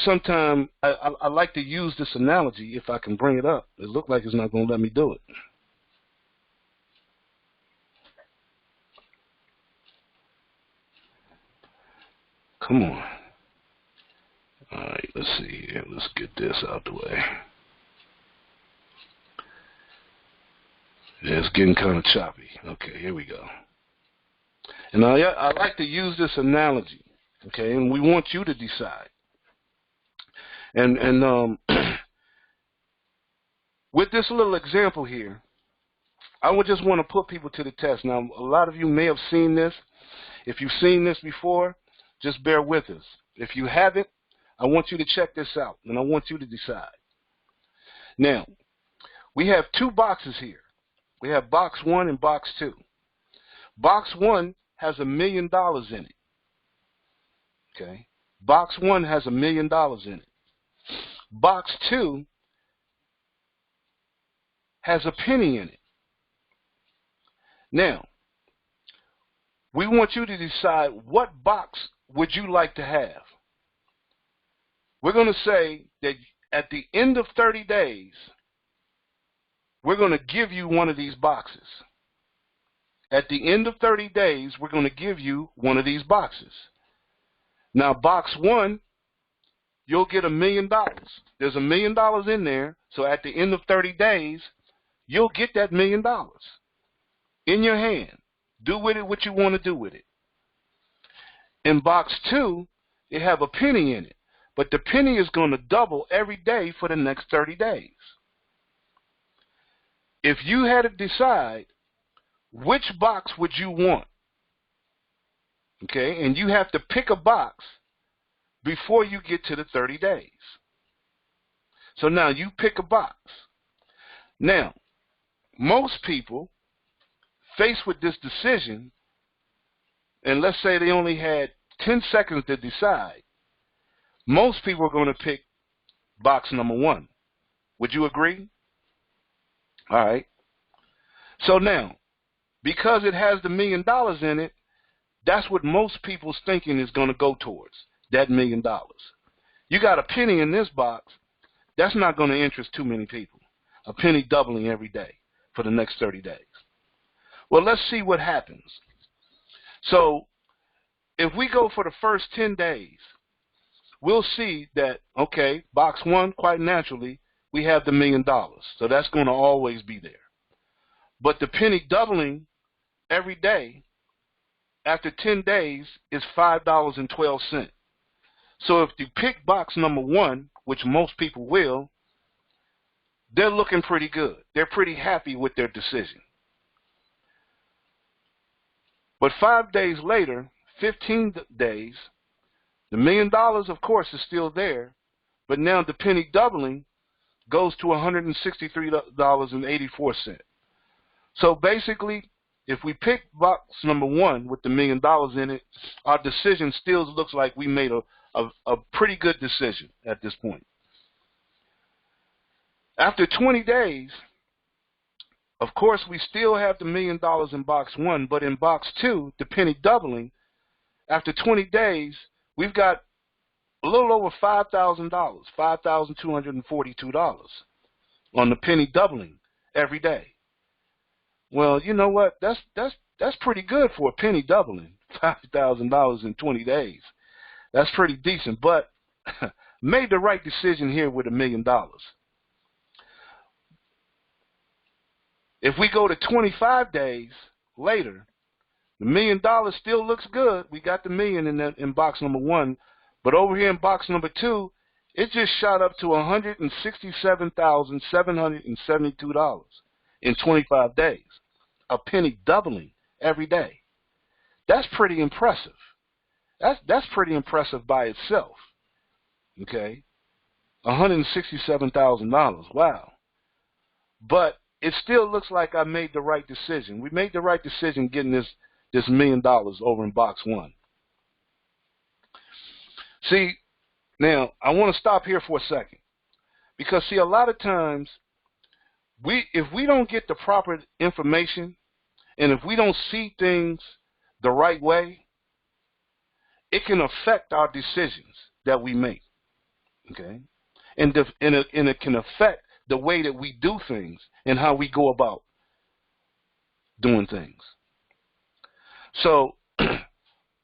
B: sometimes I like to use this analogy if I can bring it up. It looks like it's not going to let me do it. Come on. All right, let's see here. Let's get this out the way. Yeah, it's getting kind of choppy. Okay, here we go. And I like to use this analogy, okay, and we want you to decide. And with this little example here, I would just want to put people to the test. Now, a lot of you may have seen this. If you've seen this before, just bear with us. If you haven't, I want you to check this out, and I want you to decide. Now, we have two boxes here. We have box 1 and box 2. Box 1 has $1 million in it. Okay? Box 1 has $1 million in it. Box 2 has a penny in it. Now, we want you to decide what box would you like to have. We're going to say that at the end of 30 days, we're going to give you one of these boxes. At the end of 30 days, we're going to give you one of these boxes. Now, box 1, you'll get $1 million. There's $1 million in there, so at the end of 30 days, you'll get that $1 million in your hand. Do with it what you want to do with it. In box 2, you have a penny in it, but the penny is going to double every day for the next 30 days. If you had to decide which box would you want, okay, and you have to pick a box before you get to the 30 days. So now you pick a box. Now, most people faced with this decision, and let's say they only had 10 seconds to decide, most people are going to pick box number 1. Would you agree? All right. So now, because it has the $1 million in it, that's what most people's thinking is going to go towards, that $1 million. You got a penny in this box, that's not going to interest too many people. A penny doubling every day for the next 30 days. Well, let's see what happens. So if we go for the first 10 days, we'll see that, okay, box 1, quite naturally, we have the $1 million. So that's going to always be there. But the penny doubling every day after 10 days is $5.12. So if you pick box number 1, which most people will, they're looking pretty good. They're pretty happy with their decision. But 5 days later, 15 days, the $1 million, of course, is still there, but now the penny doubling goes to $163.84. So basically, if we pick box number 1 with the $1 million in it, our decision still looks like we made a pretty good decision at this point. After 20 days, of course, we still have the $1 million in box 1, but in box 2, the penny doubling, after 20 days, we've got a little over $5,000, $5,242 on the penny doubling every day. Well, you know what? That's pretty good for a penny doubling, $5,000 in 20 days. That's pretty decent, but made the right decision here with $1 million. If we go to 25 days later, the $1 million still looks good. We got the $1 million in box number 1, but over here in box number 2, it just shot up to $167,772 in 25 days. A penny doubling every day. That's pretty impressive. That's pretty impressive by itself. Okay, $167,000. Wow. But it still looks like I made the right decision. We made the right decision getting this $1 million over in box 1. See, now I want to stop here for a second, Because see, a lot of times if we don't get the proper information and if we don't see things the right way, it can affect our decisions that we make. Okay? And it can affect the way that we do things and how we go about doing things. So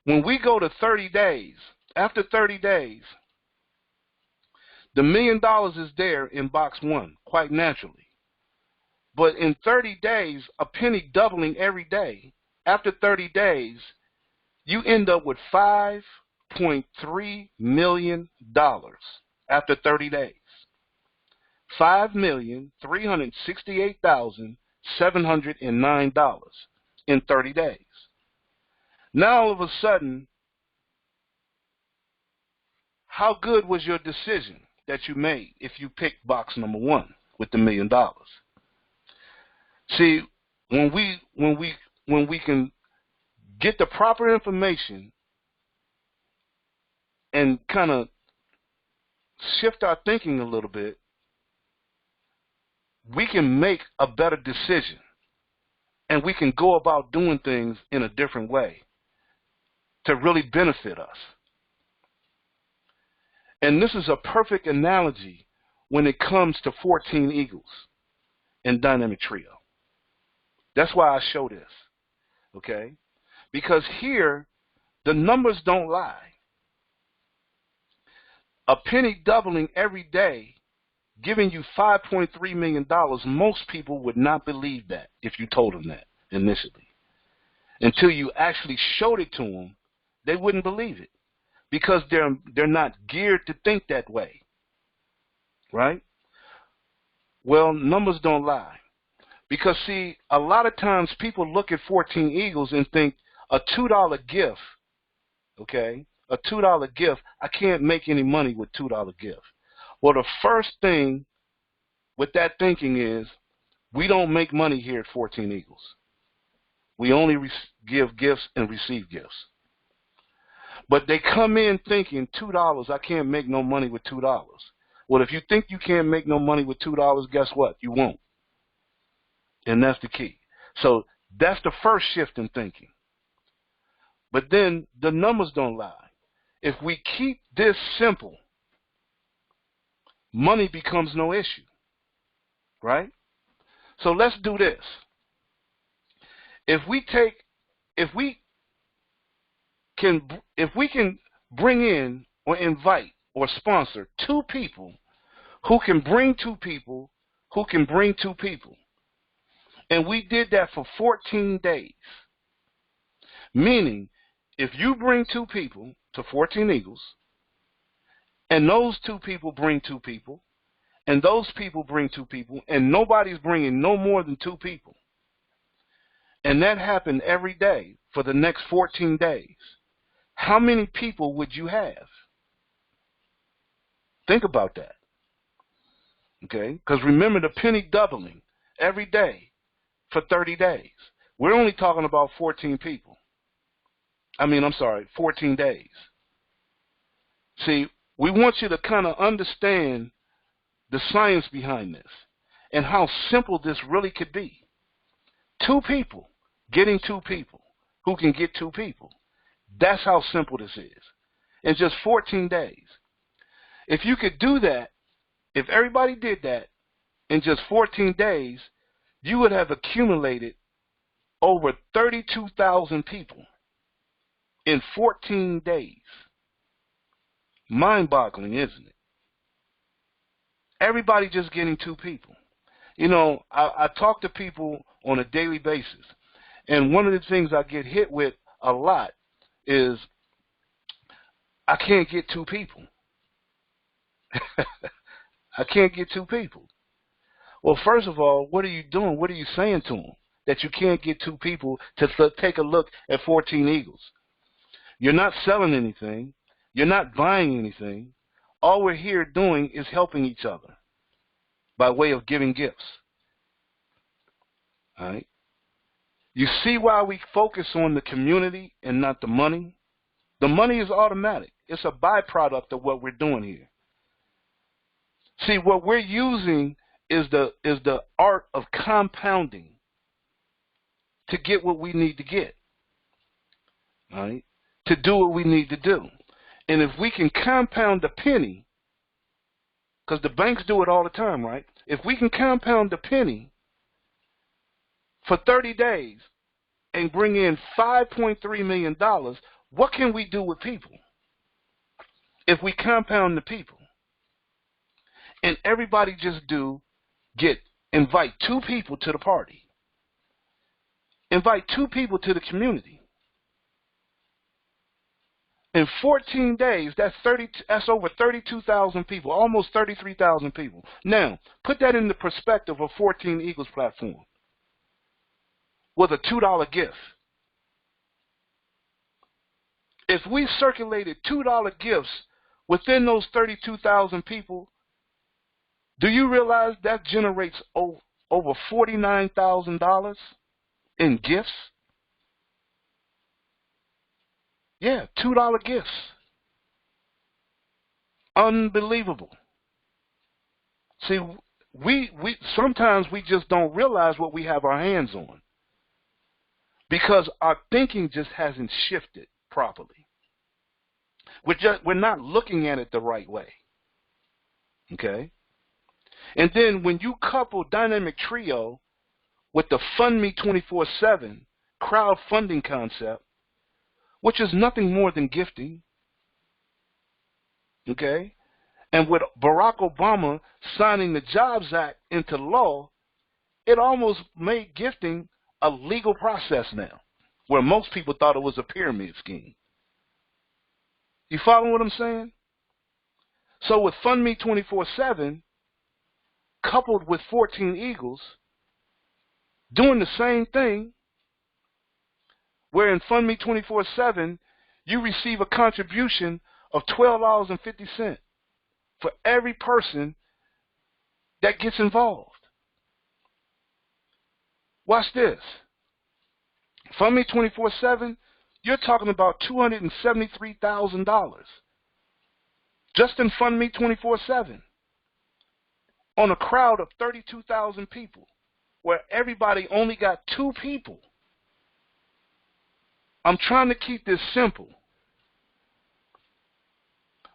B: when we go to 30 days, after 30 days, the $1 million is there in box 1, quite naturally. But in 30 days, a penny doubling every day, after 30 days, you end up with $5.3 million after 30 days. $5,368,709 in 30 days. Now, all of a sudden, how good was your decision that you made if you picked box number 1 with the $1 million? See, when we can get the proper information and kind of shift our thinking a little bit, we can make a better decision and we can go about doing things in a different way to really benefit us. And this is a perfect analogy when it comes to 14 Eagles and Dynamic Trio. That's why I show this, okay? Because here, the numbers don't lie. A penny doubling every day, giving you $5.3 million, most people would not believe that if you told them that initially. Until you actually showed it to them, they wouldn't believe it because they're not geared to think that way, right? Well, numbers don't lie. Because, see, a lot of times people look at 14 Eagles and think a $2 gift, okay, a $2 gift, I can't make any money with $2 gift. Well, the first thing with that thinking is we don't make money here at 14 Eagles. We only give gifts and receive gifts. But they come in thinking $2, I can't make no money with $2. Well, if you think you can't make no money with $2, guess what? You won't. And that's the key. So that's the first shift in thinking. But then the numbers don't lie. If we keep this simple, money becomes no issue, right? So let's do this. If we can bring in or invite or sponsor 2 people who can bring 2 people who can bring 2 people, and we did that for 14 days, meaning if you bring 2 people to 14 Eagles, and those 2 people bring 2 people, and those people bring 2 people, and nobody's bringing no more than 2 people, and that happened every day for the next 14 days, how many people would you have? Think about that, okay? Because remember the penny doubling every day for 30 days. We're only talking about 14 people. 14 days. See, we want you to kind of understand the science behind this and how simple this really could be. 2 people getting 2 people who can get 2 people. That's how simple this is. In just 14 days. If you could do that, if everybody did that in just 14 days, you would have accumulated over 32,000 people in 14 days. Mind-boggling, isn't it? Everybody just getting 2 people. You know, I talk to people on a daily basis, and one of the things I get hit with a lot is I can't get 2 people. I can't get 2 people. Well, first of all, what are you doing? What are you saying to them that you can't get 2 people to take a look at 14 Eagles? You're not selling anything. You're not buying anything. All we're here doing is helping each other by way of giving gifts. All right? You see why we focus on the community and not the money? The money is automatic. It's a byproduct of what we're doing here. See, what we're using is the art of compounding to get what we need to get, right? To do what we need to do. And if we can compound a penny, because the banks do it all the time, right? If we can compound a penny for 30 days and bring in $5.3 million, what can we do with people if we compound the people? And everybody just invite 2 people to the party. Invite 2 people to the community. In 14 days, that's over 32,000 people, almost 33,000 people. Now, put that in the perspective of 14 Eagles platform with a $2 gift. If we circulated $2 gifts within those 32,000 people, do you realize that generates over $49,000 in gifts? Yeah, $2 gifts. Unbelievable. See, we sometimes we just don't realize what we have our hands on because our thinking just hasn't shifted properly. We're not looking at it the right way. Okay? And then when you couple Dynamic Trio with the Fund Me 24/7 crowdfunding concept, which is nothing more than gifting, okay? And with Barack Obama signing the Jobs Act into law, it almost made gifting a legal process now, where most people thought it was a pyramid scheme. You follow what I'm saying? So with Fund Me 24/7, coupled with 14 Eagles, doing the same thing, where in Fund Me 24/7, you receive a contribution of $12.50 for every person that gets involved. Watch this. Fund Me 24/7, you're talking about $273,000 just in Fund Me 24/7 on a crowd of 32,000 people, where everybody only got 2 people. I'm trying to keep this simple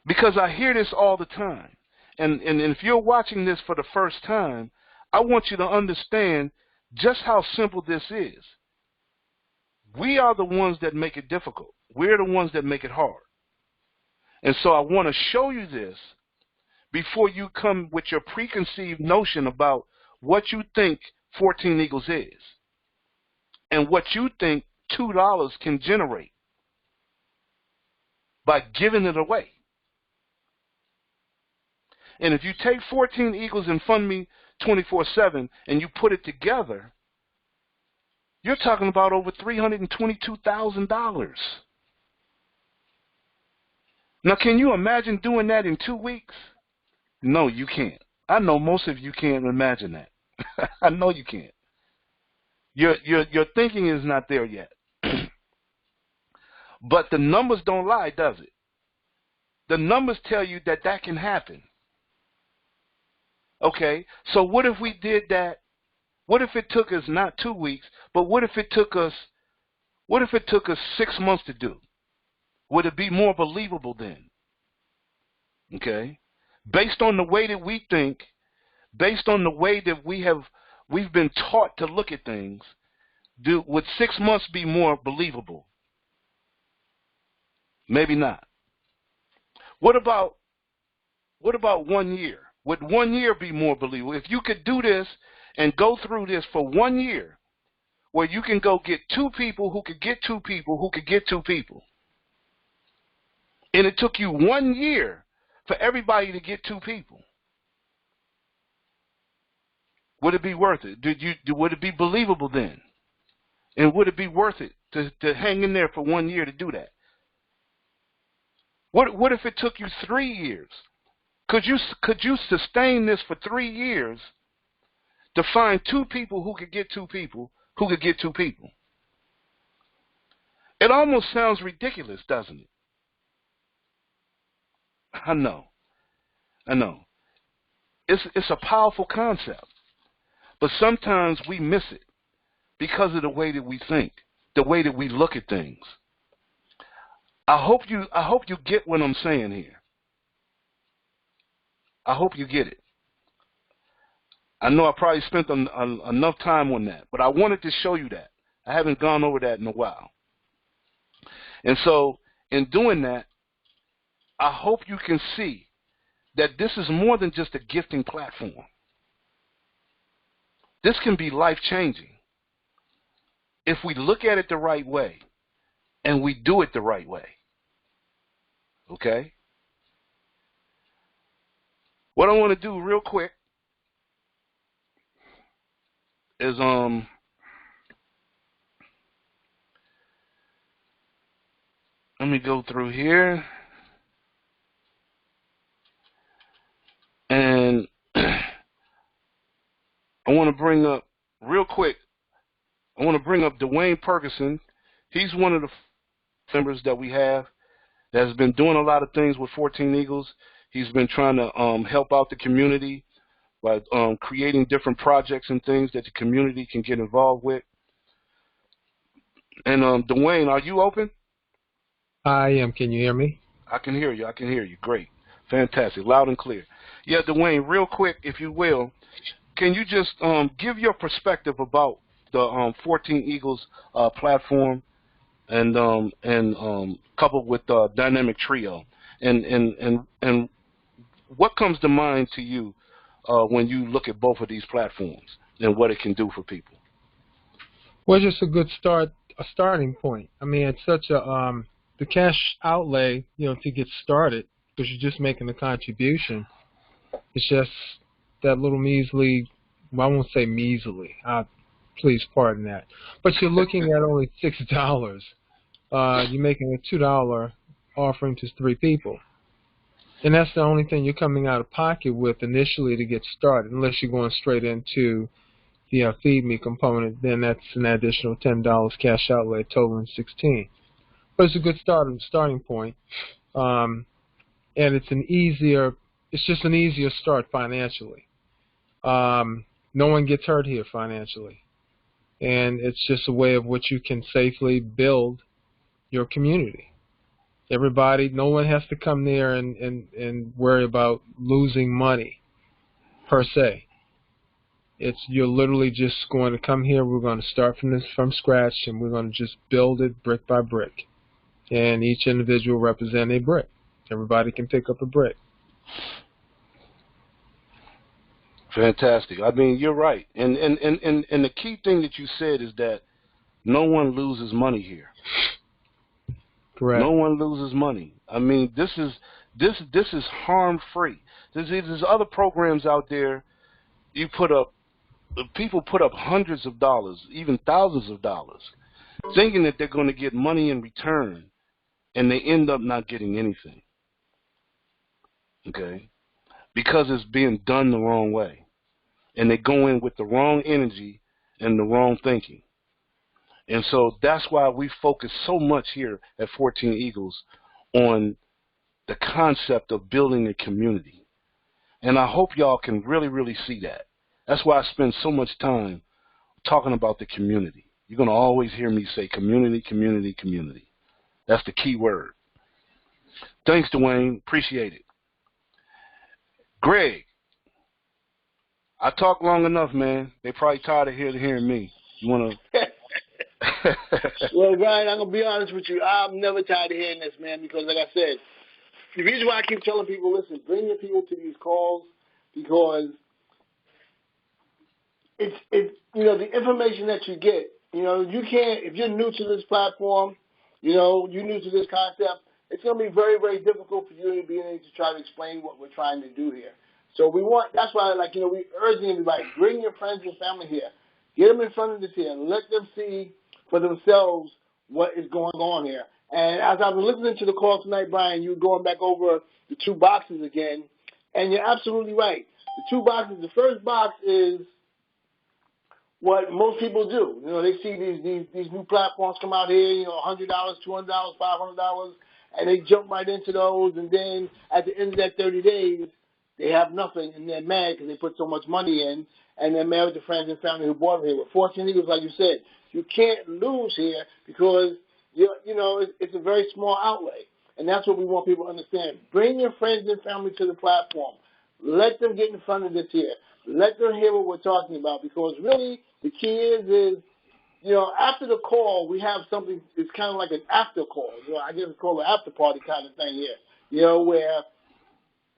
B: because I hear this all the time. And if you're watching this for the first time, I want you to understand just how simple this is. We are the ones that make it difficult. We're the ones that make it hard. And so I want to show you this before you come with your preconceived notion about what you think 14 Eagles is and what you think $2 can generate by giving it away. And if you take 14 Eagles and Fund Me 24/7 and you put it together, you're talking about over $322,000. Now, can you imagine doing that in 2 weeks? No, you can't. I know most of you can't imagine that. I know you can't. Your thinking is not there yet. But the numbers don't lie, does it? The numbers tell you that that can happen. Okay, so what if we did that? What if it took us not 2 weeks, but what if it took us 6 months to do? Would it be more believable then? Okay, based on the way that we think, based on the way that we've been taught to look at things, would 6 months be more believable? Maybe not. What about 1 year? Would 1 year be more believable? If you could do this and go through this for 1 year, where you can go get 2 people who could get 2 people who could get 2 people, and it took you 1 year for everybody to get 2 people, would it be worth it? Would it be believable then? And would it be worth it to hang in there for 1 year to do that? What if it took you 3 years? Could you sustain this for 3 years to find 2 people who could get 2 people who could get 2 people? It almost sounds ridiculous, doesn't it? I know. it's a powerful concept, but sometimes we miss it because of the way that we think, the way that we look at things. I hope you get what I'm saying here. I hope you get it. I know I probably spent enough time on that, but I wanted to show you that. I haven't gone over that in a while. And so in doing that, I hope you can see that this is more than just a gifting platform. This can be life-changing if we look at it the right way and we do it the right way. Okay? What I want to do real quick is let me go through here and I want to bring up real quick. I want to bring up Dwayne Ferguson. He's one of the members that we have that has been doing a lot of things with 14 Eagles. He's been trying to help out the community by creating different projects and things that the community can get involved with. And Dwayne, are you open?
C: I am. Can you hear me?
B: I can hear you. I can hear you. Great. Fantastic. Loud and clear. Yeah, Dwayne, real quick, if you will, can you just give your perspective about the 14 Eagles platform and coupled with Dynamic Trio, and what comes to mind to you when you look at both of these platforms and what it can do for people?
C: Well, just a good starting point. I mean, it's such a the cash outlay, to get started, because you're just making a contribution. It's just that little measly. Well, I won't say measly. Please pardon that. But you're looking at only $6. You're making a $2 offering to 3 people. And that's the only thing you're coming out of pocket with initially to get started, unless you're going straight into the Feed Me component. Then that's an additional $10 cash outlay, totaling $16. But it's a good starting point. And it's just an easier start financially. No one gets hurt here financially. And it's just a way of which you can safely build your community. No one has to come there and worry about losing money, per se. You're literally just going to come here, we're going to start from scratch, and we're going to just build it brick by brick. And each individual represents a brick. Everybody can pick up a brick.
B: Fantastic. I mean, you're right. And the key thing that you said is that no one loses money here.
C: Correct.
B: No one loses money. I mean, this is harm free. There's other programs out there. People put up hundreds of dollars, even thousands of dollars, thinking that they're going to get money in return, and they end up not getting anything. Okay? Because it's being done the wrong way. And they go in with the wrong energy and the wrong thinking. And so that's why we focus so much here at 14 Eagles on the concept of building a community. And I hope y'all can really, really see that. That's why I spend so much time talking about the community. You're going to always hear me say community, community, community. That's the key word. Thanks, Dwayne. Appreciate it. Greg, I talked long enough, man. They probably tired of hearing me. You want to...
A: Well, Brian, I'm going to be honest with you. I'm never tired of hearing this, man, because like I said, the reason why I keep telling people, listen, bring your people to these calls, because it's the information that you get, you can't, if you're new to this platform, you're new to this concept, it's going to be very, very difficult for you to be able to try to explain what we're trying to do here. So that's why, we urging everybody, bring your friends and family here. Get them in front of this here and let them see for themselves what is going on here. And as I was listening to the call tonight, Brian, you were going back over the 2 boxes again, and you're absolutely right. The 2 boxes, the first box is what most people do. They see these new platforms come out here, $100, $200, $500, and they jump right into those, and then at the end of that 30 days, they have nothing, and they're mad because they put so much money in, and they're mad with the friends and family who bought them here. With 14 Eagles, like you said, you can't lose here because it's a very small outlay, and that's what we want people to understand. Bring your friends and family to the platform. Let them get in front of this here. Let them hear what we're talking about, because really the key is after the call, we have something. It's kind of like an after call. I guess it's called an after party kind of thing here. Where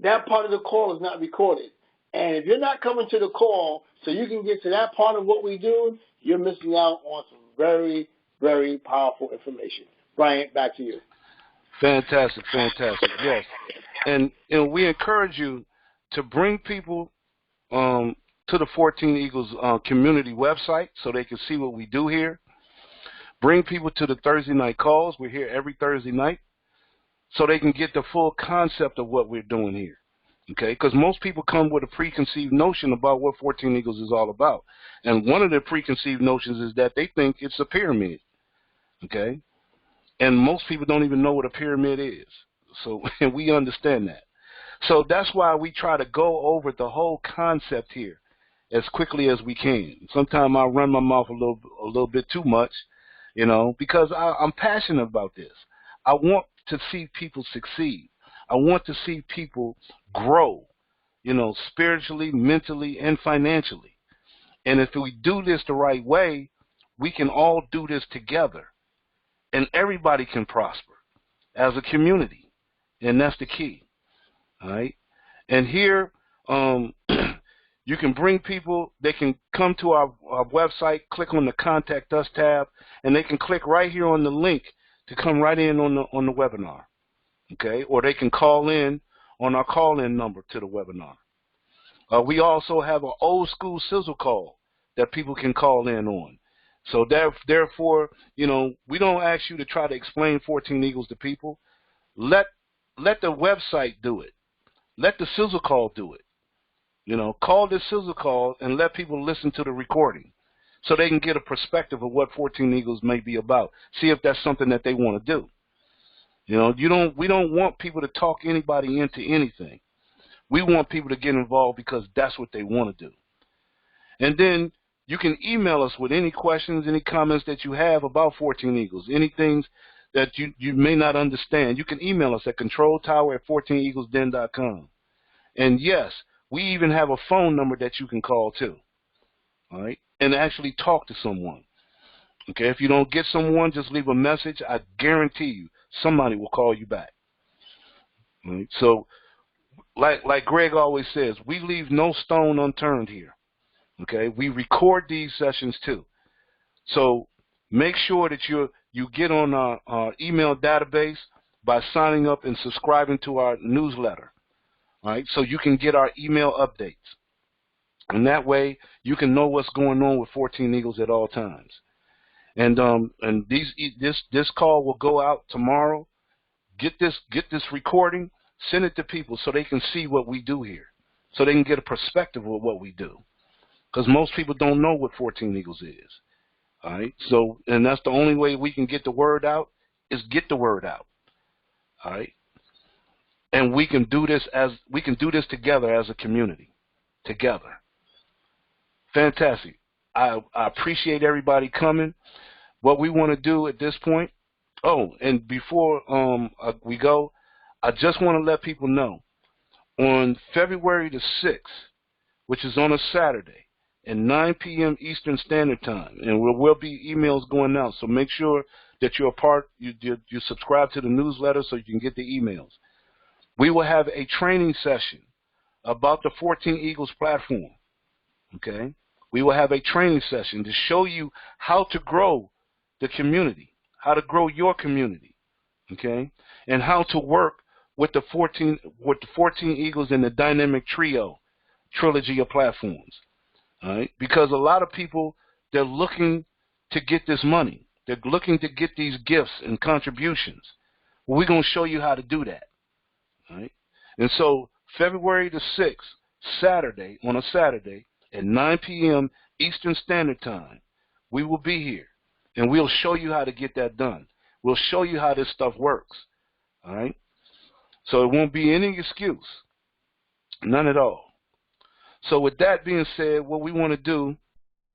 A: that part of the call is not recorded. And if you're not coming to the call so you can get to that part of what we do, you're missing out on some very, very powerful information. Brian, back to you.
B: Fantastic, yes. And we encourage you to bring people to the 14 Eagles community website so they can see what we do here. Bring people to the Thursday night calls. We're here every Thursday night so they can get the full concept of what we're doing here. Okay, because most people come with a preconceived notion about what 14 Eagles is all about. And one of the preconceived notions is that they think it's a pyramid. Okay, and most people don't even know what a pyramid is. So, and we understand that. So that's why we try to go over the whole concept here as quickly as we can. Sometimes I run my mouth a little bit too much, because I'm passionate about this. I want to see people succeed. I want to see people grow, spiritually, mentally, and financially. And if we do this the right way, we can all do this together. And everybody can prosper as a community. And that's the key. All right? And here, you can bring people. They can come to our website, click on the Contact Us tab, and they can click right here on the link to come right in on the webinar. Okay? Or they can call in on our call-in number to the webinar. We also have an old school sizzle call that people can call in on. So therefore, we don't ask you to try to explain 14 Eagles to people. Let the website do it. Let the sizzle call do it. Call this sizzle call and let people listen to the recording so they can get a perspective of what 14 Eagles may be about. See if that's something that they want to do. We don't want people to talk anybody into anything. We want people to get involved because that's what they want to do. And then you can email us with any questions, any comments that you have about 14 Eagles, anything that you may not understand. You can email us at controltower@14eaglesden.com. And yes, we even have a phone number that you can call too, all right, and actually talk to someone. Okay, if you don't get someone, just leave a message. I guarantee you somebody will call you back. All right? So like Greg always says, we leave no stone unturned here. Okay, we record these sessions too. So make sure that you get on our email database by signing up and subscribing to our newsletter. All right, so you can get our email updates. And that way you can know what's going on with 14 Eagles at all times. And this call will go out tomorrow. Get this recording, send it to people so they can see what we do here, so they can get a perspective of what we do. Because most people don't know what 14 Eagles is. All right, so and that's the only way we can get the word out is get the word out. All right, and we can do this together as a community, together. Fantastic. I appreciate everybody coming. What we want to do at this point, and before we go, I just want to let people know on February the 6th, which is on a Saturday, at 9 p.m. Eastern Standard Time, and there will be emails going out, so make sure that you're a part, you subscribe to the newsletter so you can get the emails. We will have a training session about the 14 Eagles platform, okay? We will have a training session to show you how to grow the community, how to grow your community, okay? And how to work with the 14 Eagles in the Dynamic Trio trilogy of platforms. All right? Because a lot of people, they're looking to get this money. They're looking to get these gifts and contributions. Well, we're going to show you how to do that. All right? And so February the 6th, on a Saturday, at 9 p.m. Eastern Standard Time, we will be here, and we'll show you how to get that done. We'll show you how this stuff works. All right? So it won't be any excuse. None at all. So with that being said, what we want to do